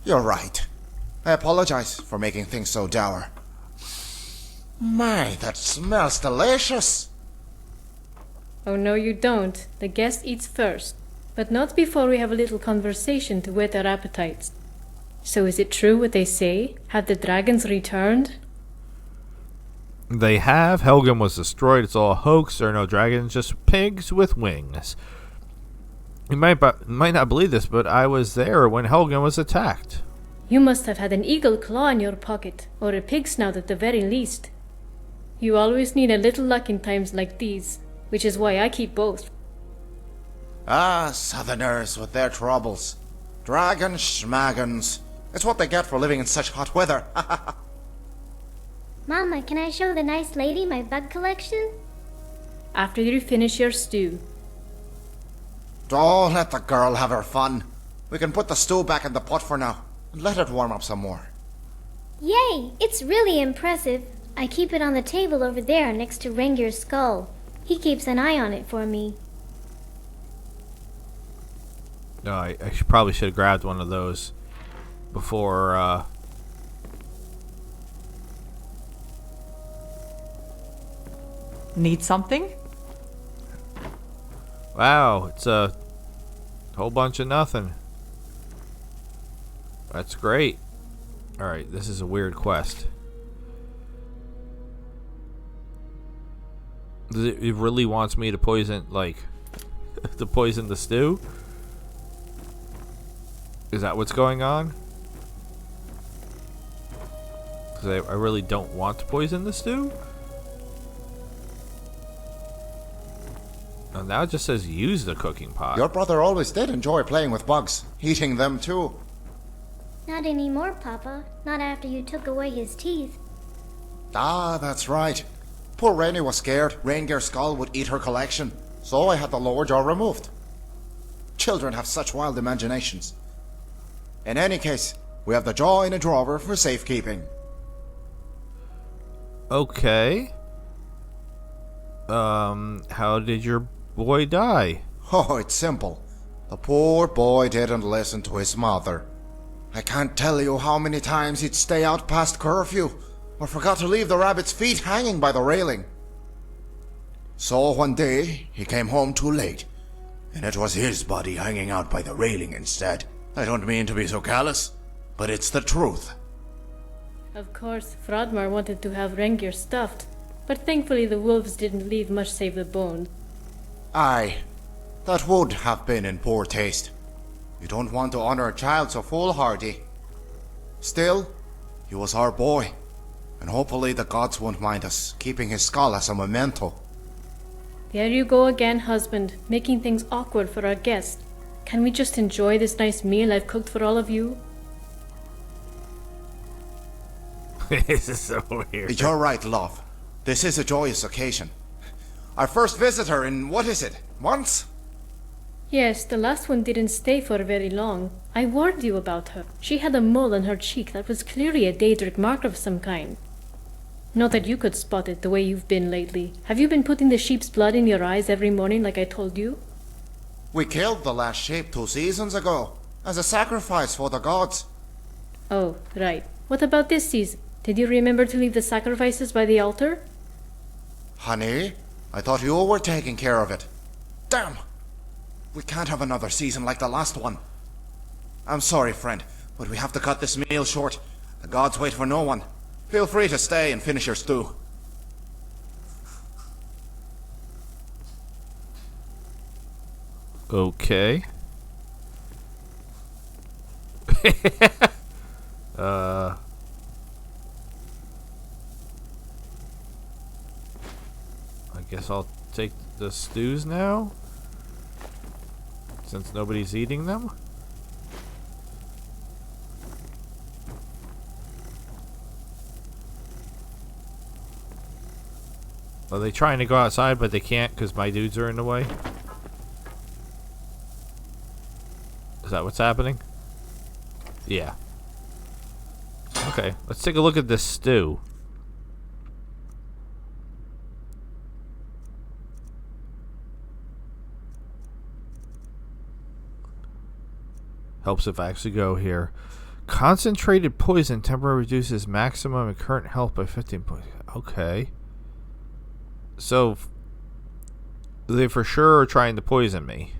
Speaker 17: You're right. I apologize for making things so dour. My, that smells delicious.
Speaker 18: Oh, no, you don't. The guest eats first. But not before we have a little conversation to whet our appetites. So is it true what they say? Have the dragons returned?
Speaker 1: They have. Helgen was destroyed. It's all a hoax. There are no dragons, just pigs with wings. You might not believe this, but I was there when Helgen was attacked.
Speaker 18: You must have had an eagle claw in your pocket, or a pig snout at the very least. You always need a little luck in times like these, which is why I keep both.
Speaker 17: Ah, southerners with their troubles. Dragons, schmagons. It's what they get for living in such hot weather.
Speaker 9: Mama, can I show the nice lady my bug collection?
Speaker 18: After you finish your stew.
Speaker 17: Don't let the girl have her fun. We can put the stew back in the pot for now, and let it warm up some more.
Speaker 9: Yay! It's really impressive. I keep it on the table over there next to Rengir's skull. He keeps an eye on it for me.
Speaker 1: No, I probably should have grabbed one of those before,
Speaker 5: Need something?
Speaker 1: Wow, it's a whole bunch of nothing. That's great. Alright, this is a weird quest. It really wants me to poison, like, to poison the stew? Is that what's going on? Because I really don't want to poison the stew? Oh, now it just says use the cooking pot.
Speaker 17: Your brother always did enjoy playing with bugs, eating them too.
Speaker 9: Not anymore, Papa. Not after you took away his teeth.
Speaker 17: Ah, that's right. Poor Rennie was scared Rengir's skull would eat her collection, so I had the lower jaw removed. Children have such wild imaginations. In any case, we have the jaw in a drawer for safekeeping.
Speaker 1: Okay. How did your boy die?
Speaker 17: Oh, it's simple. The poor boy didn't listen to his mother. I can't tell you how many times he'd stay out past curfew, or forgot to leave the rabbit's feet hanging by the railing. So one day, he came home too late, and it was his body hanging out by the railing instead. I don't mean to be so callous, but it's the truth.
Speaker 18: Of course, Fradmar wanted to have Rengir stuffed, but thankfully the wolves didn't leave much save the bones.
Speaker 17: Aye, that would have been in poor taste. You don't want to honor a child so foolhardy. Still, he was our boy, and hopefully the gods won't mind us keeping his skull as a memento.
Speaker 18: There you go again, husband, making things awkward for our guest. Can we just enjoy this nice meal I've cooked for all of you?
Speaker 1: This is so weird.
Speaker 17: You're right, love. This is a joyous occasion. Our first visitor in, what is it, months?
Speaker 18: Yes, the last one didn't stay for very long. I warned you about her. She had a mole on her cheek that was clearly a Daedric mark of some kind. Not that you could spot it the way you've been lately. Have you been putting the sheep's blood in your eyes every morning like I told you?
Speaker 17: We killed the last sheep 2 seasons ago, as a sacrifice for the gods.
Speaker 18: Oh, right. What about this season? Did you remember to leave the sacrifices by the altar?
Speaker 17: Honey, I thought you were taking care of it. Damn! We can't have another season like the last one. I'm sorry, friend, but we have to cut this meal short. The gods wait for no one. Feel free to stay and finish your stew.
Speaker 1: Okay. I guess I'll take the stews now, since nobody's eating them. Are they trying to go outside, but they can't because my dudes are in the way? Is that what's happening? Yeah. Okay, let's take a look at this stew. Helps if I actually go here. Concentrated poison temporarily reduces maximum and current health by 15 points. Okay. So, they for sure are trying to poison me.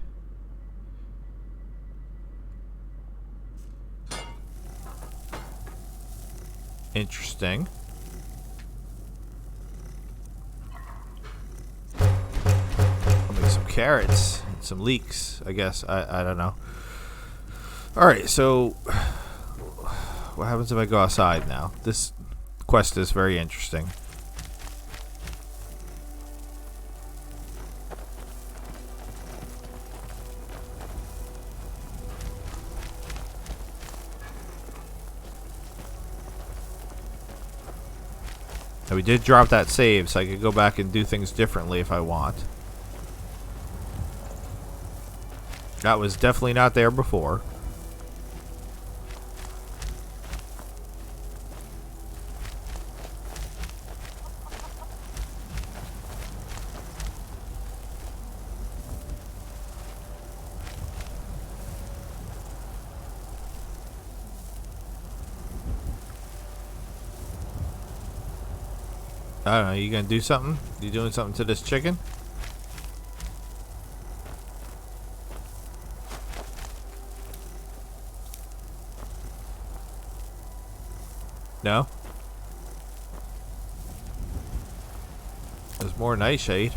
Speaker 1: Interesting. I'll make some carrots and some leeks, I guess. I don't know. Alright, so what happens if I go outside now? This quest is very interesting. Now we did drop that save, so I could go back and do things differently if I want. That was definitely not there before. I don't know, you gonna do something? You doing something to this chicken? No? There's more nightshade.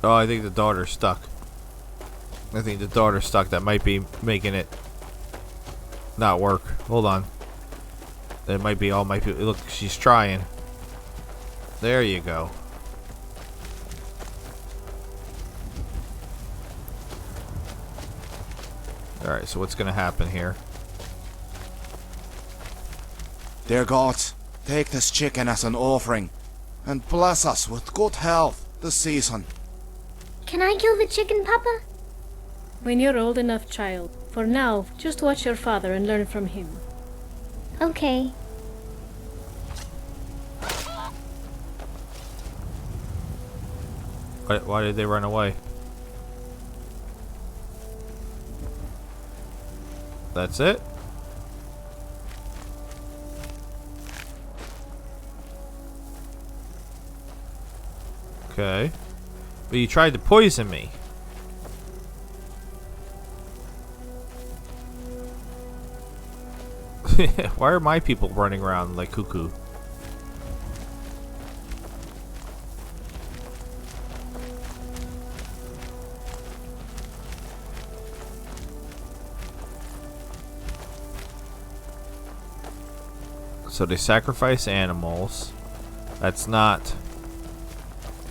Speaker 1: Oh, I think the daughter's stuck. I think the daughter's stuck. That might be making it not work. Hold on. It might be all my people. Look, she's trying. There you go. Alright, so what's gonna happen here?
Speaker 17: Dear gods, take this chicken as an offering, and bless us with good health this season.
Speaker 9: Can I kill the chicken, Papa?
Speaker 18: When you're old enough, child. For now, just watch your father and learn from him.
Speaker 9: Okay.
Speaker 1: Why did they run away? That's it? Okay. But you tried to poison me. Why are my people running around like cuckoo? So they sacrifice animals. That's not...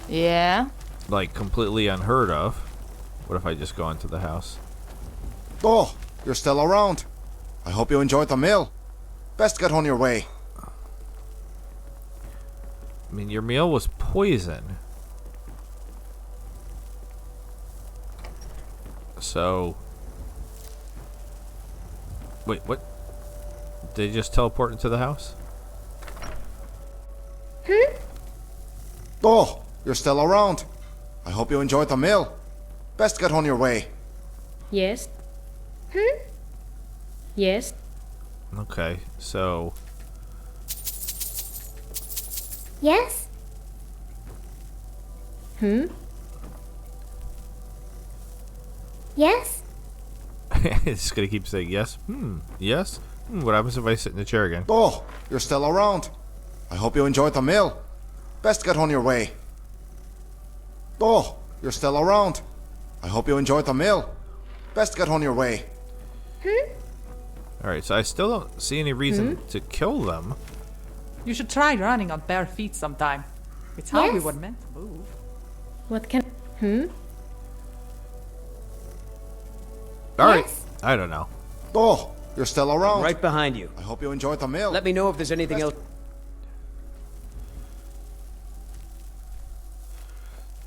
Speaker 12: Yeah?
Speaker 1: like completely unheard of. What if I just go into the house?
Speaker 17: Oh, you're still around. I hope you enjoyed the meal. Best get on your way.
Speaker 1: I mean, your meal was poison. So... Wait, what? Did they just teleport into the house?
Speaker 17: Oh, you're still around. I hope you enjoyed the meal. Best get on your way.
Speaker 18: Yes? Yes?
Speaker 1: Okay, so...
Speaker 9: Yes? Yes?
Speaker 1: It's just gonna keep saying yes. Yes. What happens if I sit in the chair again?
Speaker 17: Oh, you're still around. I hope you enjoyed the meal. Best get on your way. Oh, you're still around. I hope you enjoyed the meal. Best get on your way.
Speaker 1: Alright, so I still don't see any reason to kill them.
Speaker 12: You should try running on bare feet sometime. It's how we
Speaker 9: Yes.
Speaker 12: were meant to move.
Speaker 18: What can...
Speaker 1: Alright,
Speaker 9: Yes.
Speaker 1: I don't know.
Speaker 17: Oh, you're still around.
Speaker 2: Right behind you.
Speaker 17: I hope you enjoyed the meal.
Speaker 2: Let me know if there's anything else.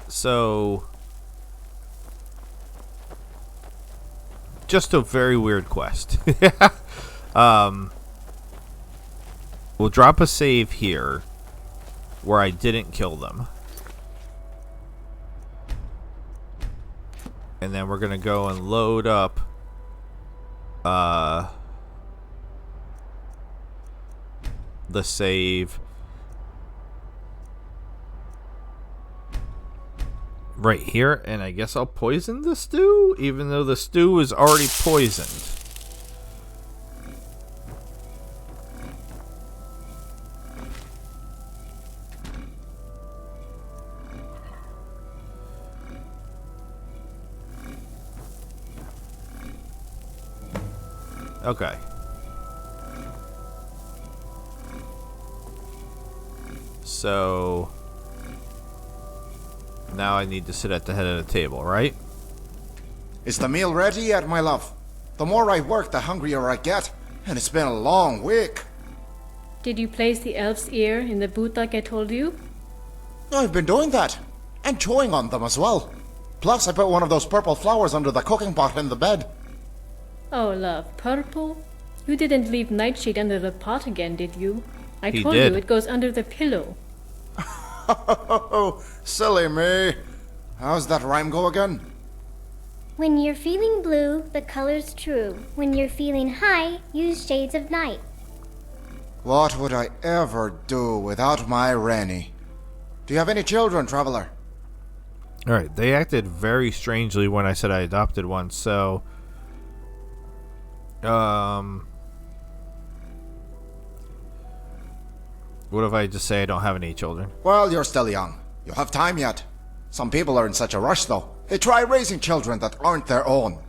Speaker 1: So... Just a very weird quest. We'll drop a save here where I didn't kill them. And then we're gonna go and load up the save right here, and I guess I'll poison the stew, even though the stew is already poisoned. Okay. So now I need to sit at the head of the table, right?
Speaker 17: Is the meal ready yet, my love? The more I work, the hungrier I get. And it's been a long week.
Speaker 18: Did you place the elf's ear in the boot like I told you?
Speaker 17: I've been doing that. And chewing on them as well. Plus, I put one of those purple flowers under the cooking pot in the bed.
Speaker 18: Oh, love, purple? You didn't leave Nightshade under the pot again, did you? I
Speaker 1: He
Speaker 18: told
Speaker 1: did.
Speaker 18: you it goes under the pillow.
Speaker 17: Oh, silly me. How's that rhyme go again?
Speaker 9: When you're feeling blue, the color's true. When you're feeling high, use shades of night.
Speaker 17: What would I ever do without my Rennie? Do you have any children, traveler?
Speaker 1: Alright, they acted very strangely when I said I adopted one, so... What if I just say I don't have any children?
Speaker 17: Well, you're still young. You have time yet. Some people are in such a rush, though. They try raising children that aren't their own.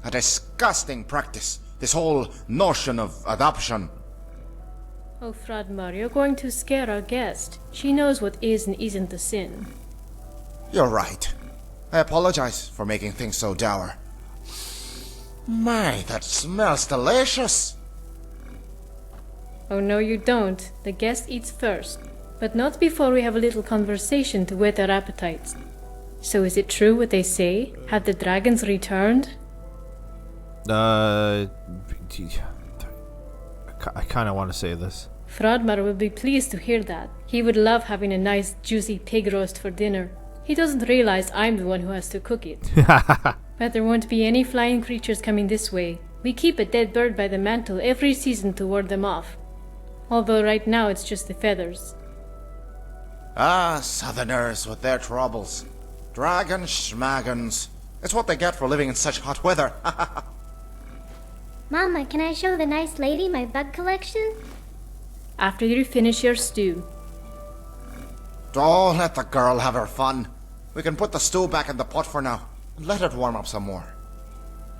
Speaker 17: A disgusting practice. This whole notion of adoption.
Speaker 18: Oh, Fradmar, you're going to scare our guest. She knows what is and isn't a sin.
Speaker 17: You're right. I apologize for making things so dour. My, that smells delicious.
Speaker 18: Oh, no, you don't. The guest eats first. But not before we have a little conversation to whet their appetites. So is it true what they say? Have the dragons returned?
Speaker 1: I kind of want to say this.
Speaker 18: Fradmar will be pleased to hear that. He would love having a nice, juicy pig roast for dinner. He doesn't realize I'm the one who has to cook it. But there won't be any flying creatures coming this way. We keep a dead bird by the mantle every season to ward them off. Although right now it's just the feathers.
Speaker 17: Ah, southerners with their troubles. Dragons, schmagons. It's what they get for living in such hot weather.
Speaker 9: Mama, can I show the nice lady my bug collection?
Speaker 18: After you finish your stew.
Speaker 17: Don't let the girl have her fun. We can put the stew back in the pot for now. And let it warm up some more.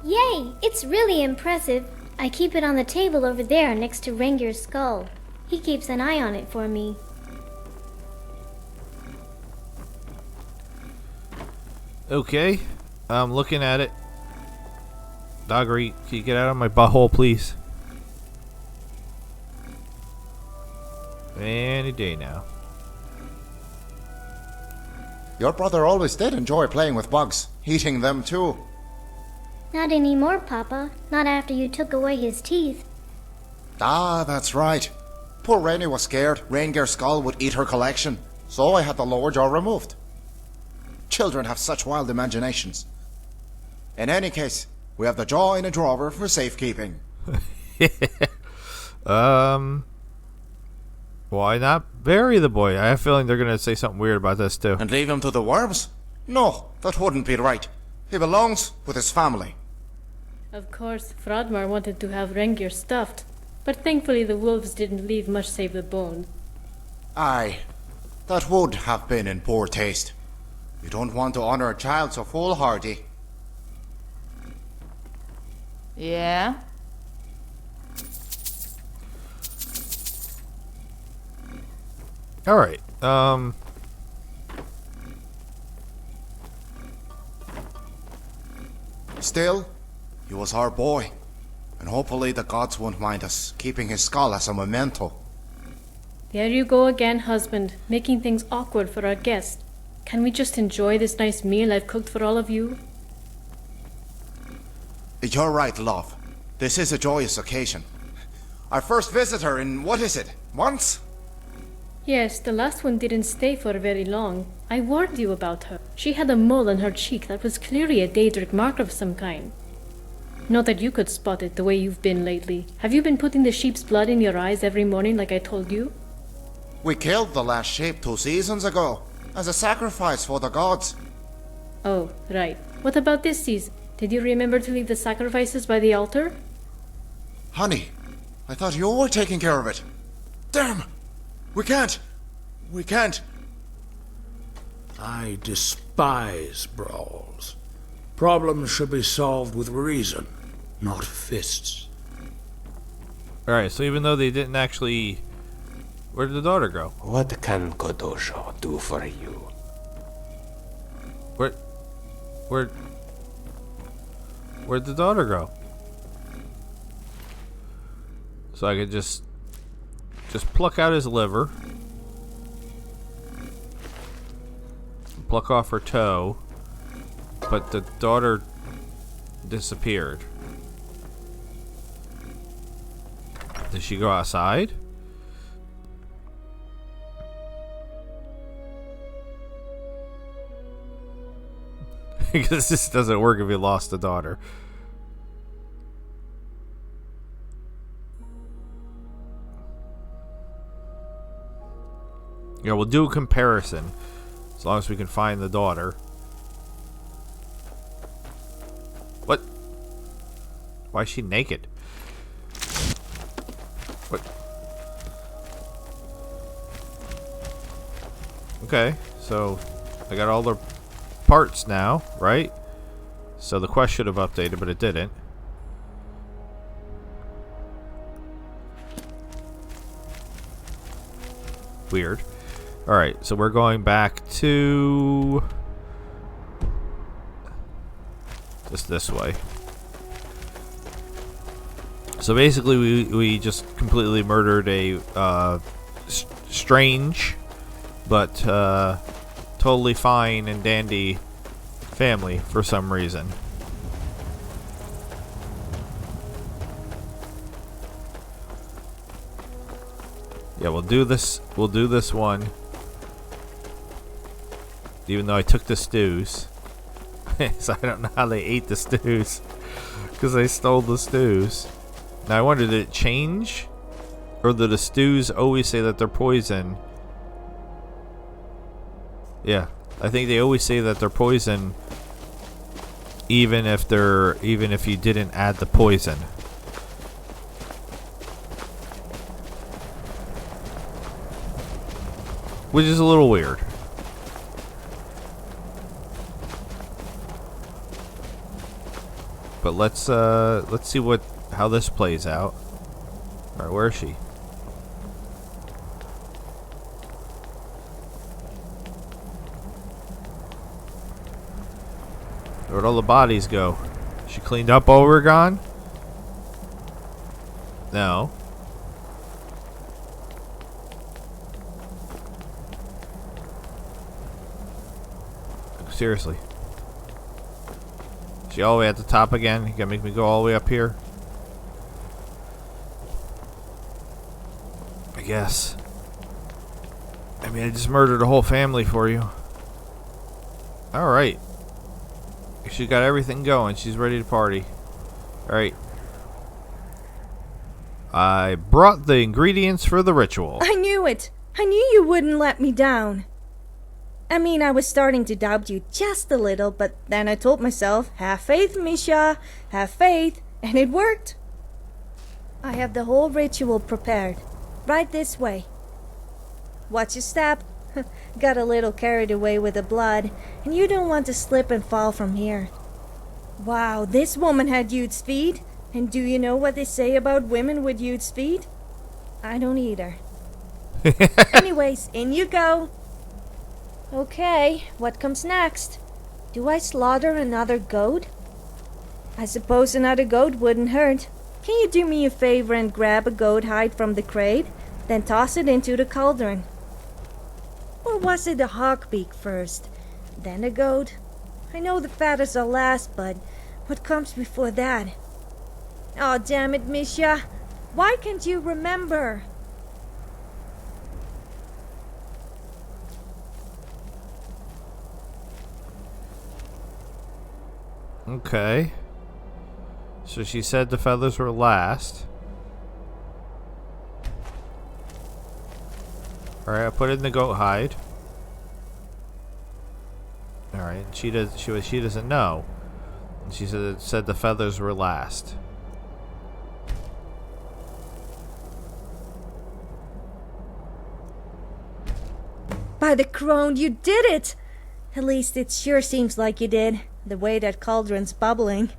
Speaker 9: Yay! It's really impressive. I keep it on the table over there next to Rengir's skull. He keeps an eye on it for me.
Speaker 1: Okay, I'm looking at it. Doggery, can you get out of my butthole, please? Any day now.
Speaker 17: Your brother always did enjoy playing with bugs. Eating them too.
Speaker 9: Not anymore, Papa. Not after you took away his teeth.
Speaker 17: Ah, that's right. Poor Rennie was scared Reindeer's skull would eat her collection, so I had the lower jaw removed. Children have such wild imaginations. In any case, we have the jaw in a drawer for safekeeping.
Speaker 1: Why not bury the boy? I have a feeling they're gonna say something weird about this too.
Speaker 17: And leave him to the worms? No, that wouldn't be right. He belongs with his family.
Speaker 18: Of course, Frodmar wanted to have Rengir stuffed, but thankfully the wolves didn't leave much save the bones.
Speaker 17: Aye, that would have been in poor taste. You don't want to honor a child so foolhardy.
Speaker 12: Yeah?
Speaker 1: Alright,
Speaker 17: Still, he was our boy, and hopefully the gods won't mind us keeping his skull as a memento.
Speaker 18: There you go again, husband, making things awkward for our guest. Can we just enjoy this nice meal I've cooked for all of you?
Speaker 17: You're right, love. This is a joyous occasion. Our first visitor in, what is it, months?
Speaker 18: Yes, the last one didn't stay for very long. I warned you about her. She had a mole on her cheek that was clearly a Daedric mark of some kind. Not that you could spot it the way you've been lately. Have you been putting the sheep's blood in your eyes every morning like I told you?
Speaker 17: We killed the last sheep 2 seasons ago, as a sacrifice for the gods.
Speaker 18: Oh, right. What about this season? Did you remember to leave the sacrifices by the altar?
Speaker 17: Honey, I thought you were taking care of it. Damn! We can't!
Speaker 19: I despise brawls. Problems should be solved with reason, not fists.
Speaker 1: alright, so even though they didn't actually... Where did the daughter go?
Speaker 11: What can Kodosho do for you?
Speaker 1: Where'd the daughter go? So I could just pluck out his liver, pluck off her toe, but the daughter disappeared. Did she go outside? Because this doesn't work if you lost a daughter. Yeah, we'll do a comparison. As long as we can find the daughter. What? Why is she naked? What? Okay, so I got all the parts now, right? So the quest should have updated, but it didn't. Weird. Alright, so we're going back to... just this way. So basically we just completely murdered a strange but totally fine and dandy family for some reason. Yeah, we'll do this one. Even though I took the stews. So I don't know how they ate the stews. Because they stole the stews. Now I wonder, did it change? Or do the stews always say that they're poison? Yeah, I think they always say that they're poison, even if you didn't add the poison. Which is a little weird. But let's see how this plays out. All right, where is she? Where'd all the bodies go? She cleaned up while we were gone? No. Seriously. She all the way at the top again. You gonna make me go all the way up here? I guess. I mean, I just murdered a whole family for you. Alright. She got everything going. She's ready to party. Alright. I brought the ingredients for the ritual.
Speaker 15: I knew it. I knew you wouldn't let me down. I mean, I was starting to doubt you just a little, but then I told myself, have faith, Misha, have faith, and it worked. I have the whole ritual prepared. Right this way. Watch your step. Got a little carried away with the blood, and you don't want to slip and fall from here. Wow, this woman had huge feet. And do you know what they say about women with huge feet? I don't either. Anyways, in you go. Okay, what comes next? Do I slaughter another goat? I suppose another goat wouldn't hurt. Can you do me a favor and grab a goat hide from the crate, then toss it into the cauldron? Or was it a hawk beak first, then a goat? I know the feathers are last, but what comes before that? Oh, damn it, Misha. Why can't you remember?
Speaker 1: Okay. So she said the feathers were last. Alright, I put it in the goat hide. Alright, she doesn't know. She said the feathers were last.
Speaker 15: By the crone, you did it! At least it sure seems like you did, the way that cauldron's bubbling.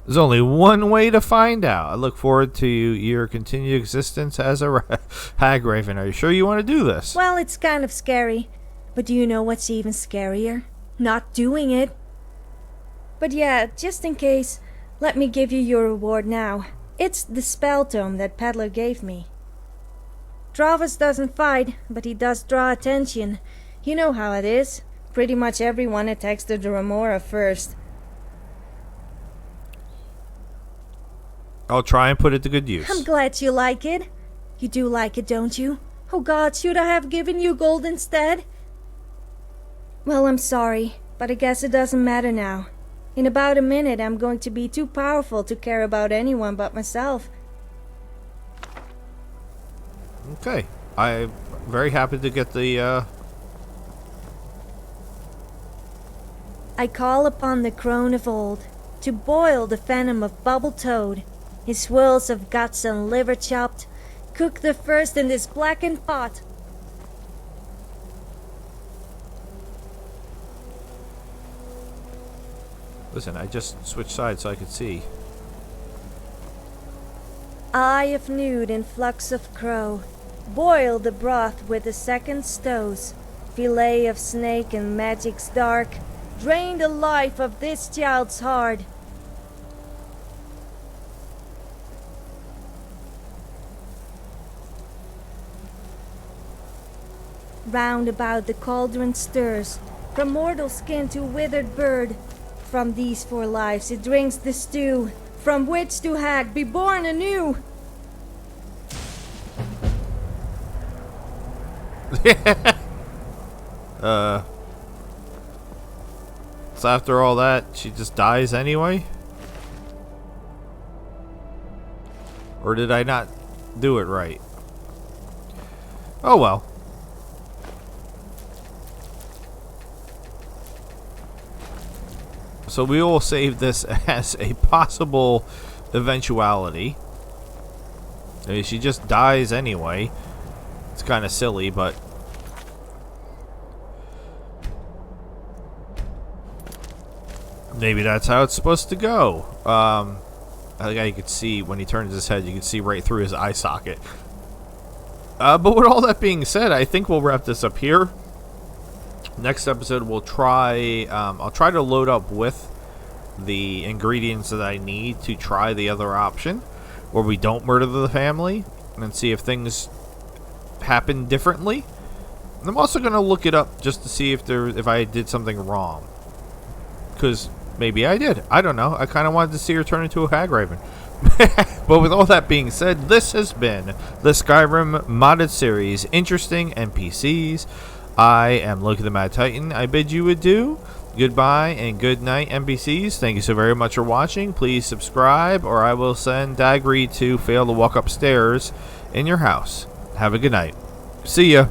Speaker 1: There's only one way to find out. I look forward to your continued existence as a Hagraven. Are you sure you want to do this?
Speaker 15: Well, it's kind of scary. But do you know what's even scarier? Not doing it. But yeah, just in case, let me give you your reward now. It's the spell tome that Peddler gave me. Dravas doesn't fight, but he does draw attention. You know how it is. Pretty much everyone attacks the Dremora first.
Speaker 1: I'll try and put it to good use.
Speaker 15: I'm glad you like it. You do like it, don't you? Oh God, should I have given you gold instead? Well, I'm sorry, but I guess it doesn't matter now. In about a minute, I'm going to be too powerful to care about anyone but myself.
Speaker 1: Okay. I'm very happy to get the,
Speaker 15: I call upon the crone of old to boil the venom of bubble toad, his swirls of guts and liver chopped, cook the first in this blackened pot.
Speaker 1: Listen, I just switched sides so I could see.
Speaker 15: Eye of nude and flux of crow, boil the broth with the second stows, fillet of snake and magic's dark, drain the life of this child's heart. Round about the cauldron stirs, from mortal skin to withered bird. From these 4 lives it drinks the stew, from which to hag be born anew.
Speaker 1: So after all that, she just dies anyway? Or did I not do it right? Oh well. So we will save this as a possible eventuality. I mean, she just dies anyway. It's kind of silly, but maybe that's how it's supposed to go. I think you could see when he turns his head, you can see right through his eye socket. But with all that being said, I think we'll wrap this up here. Next episode, we'll try. I'll try to load up with the ingredients that I need to try the other option, where we don't murder the family, and see if things happen differently. And I'm also gonna look it up just to see if I did something wrong, because maybe I did. I don't know. I kind of wanted to see her turn into a Hagraven. But with all that being said, this has been the Skyrim modded series, Interesting NPCs. I am Loki the Mad Titan. I bid you adieu. Goodbye and good night, NPCs. Thank you so very much for watching. Please subscribe, or I will send Dagri to fail to walk upstairs in your house. Have a good night. See ya.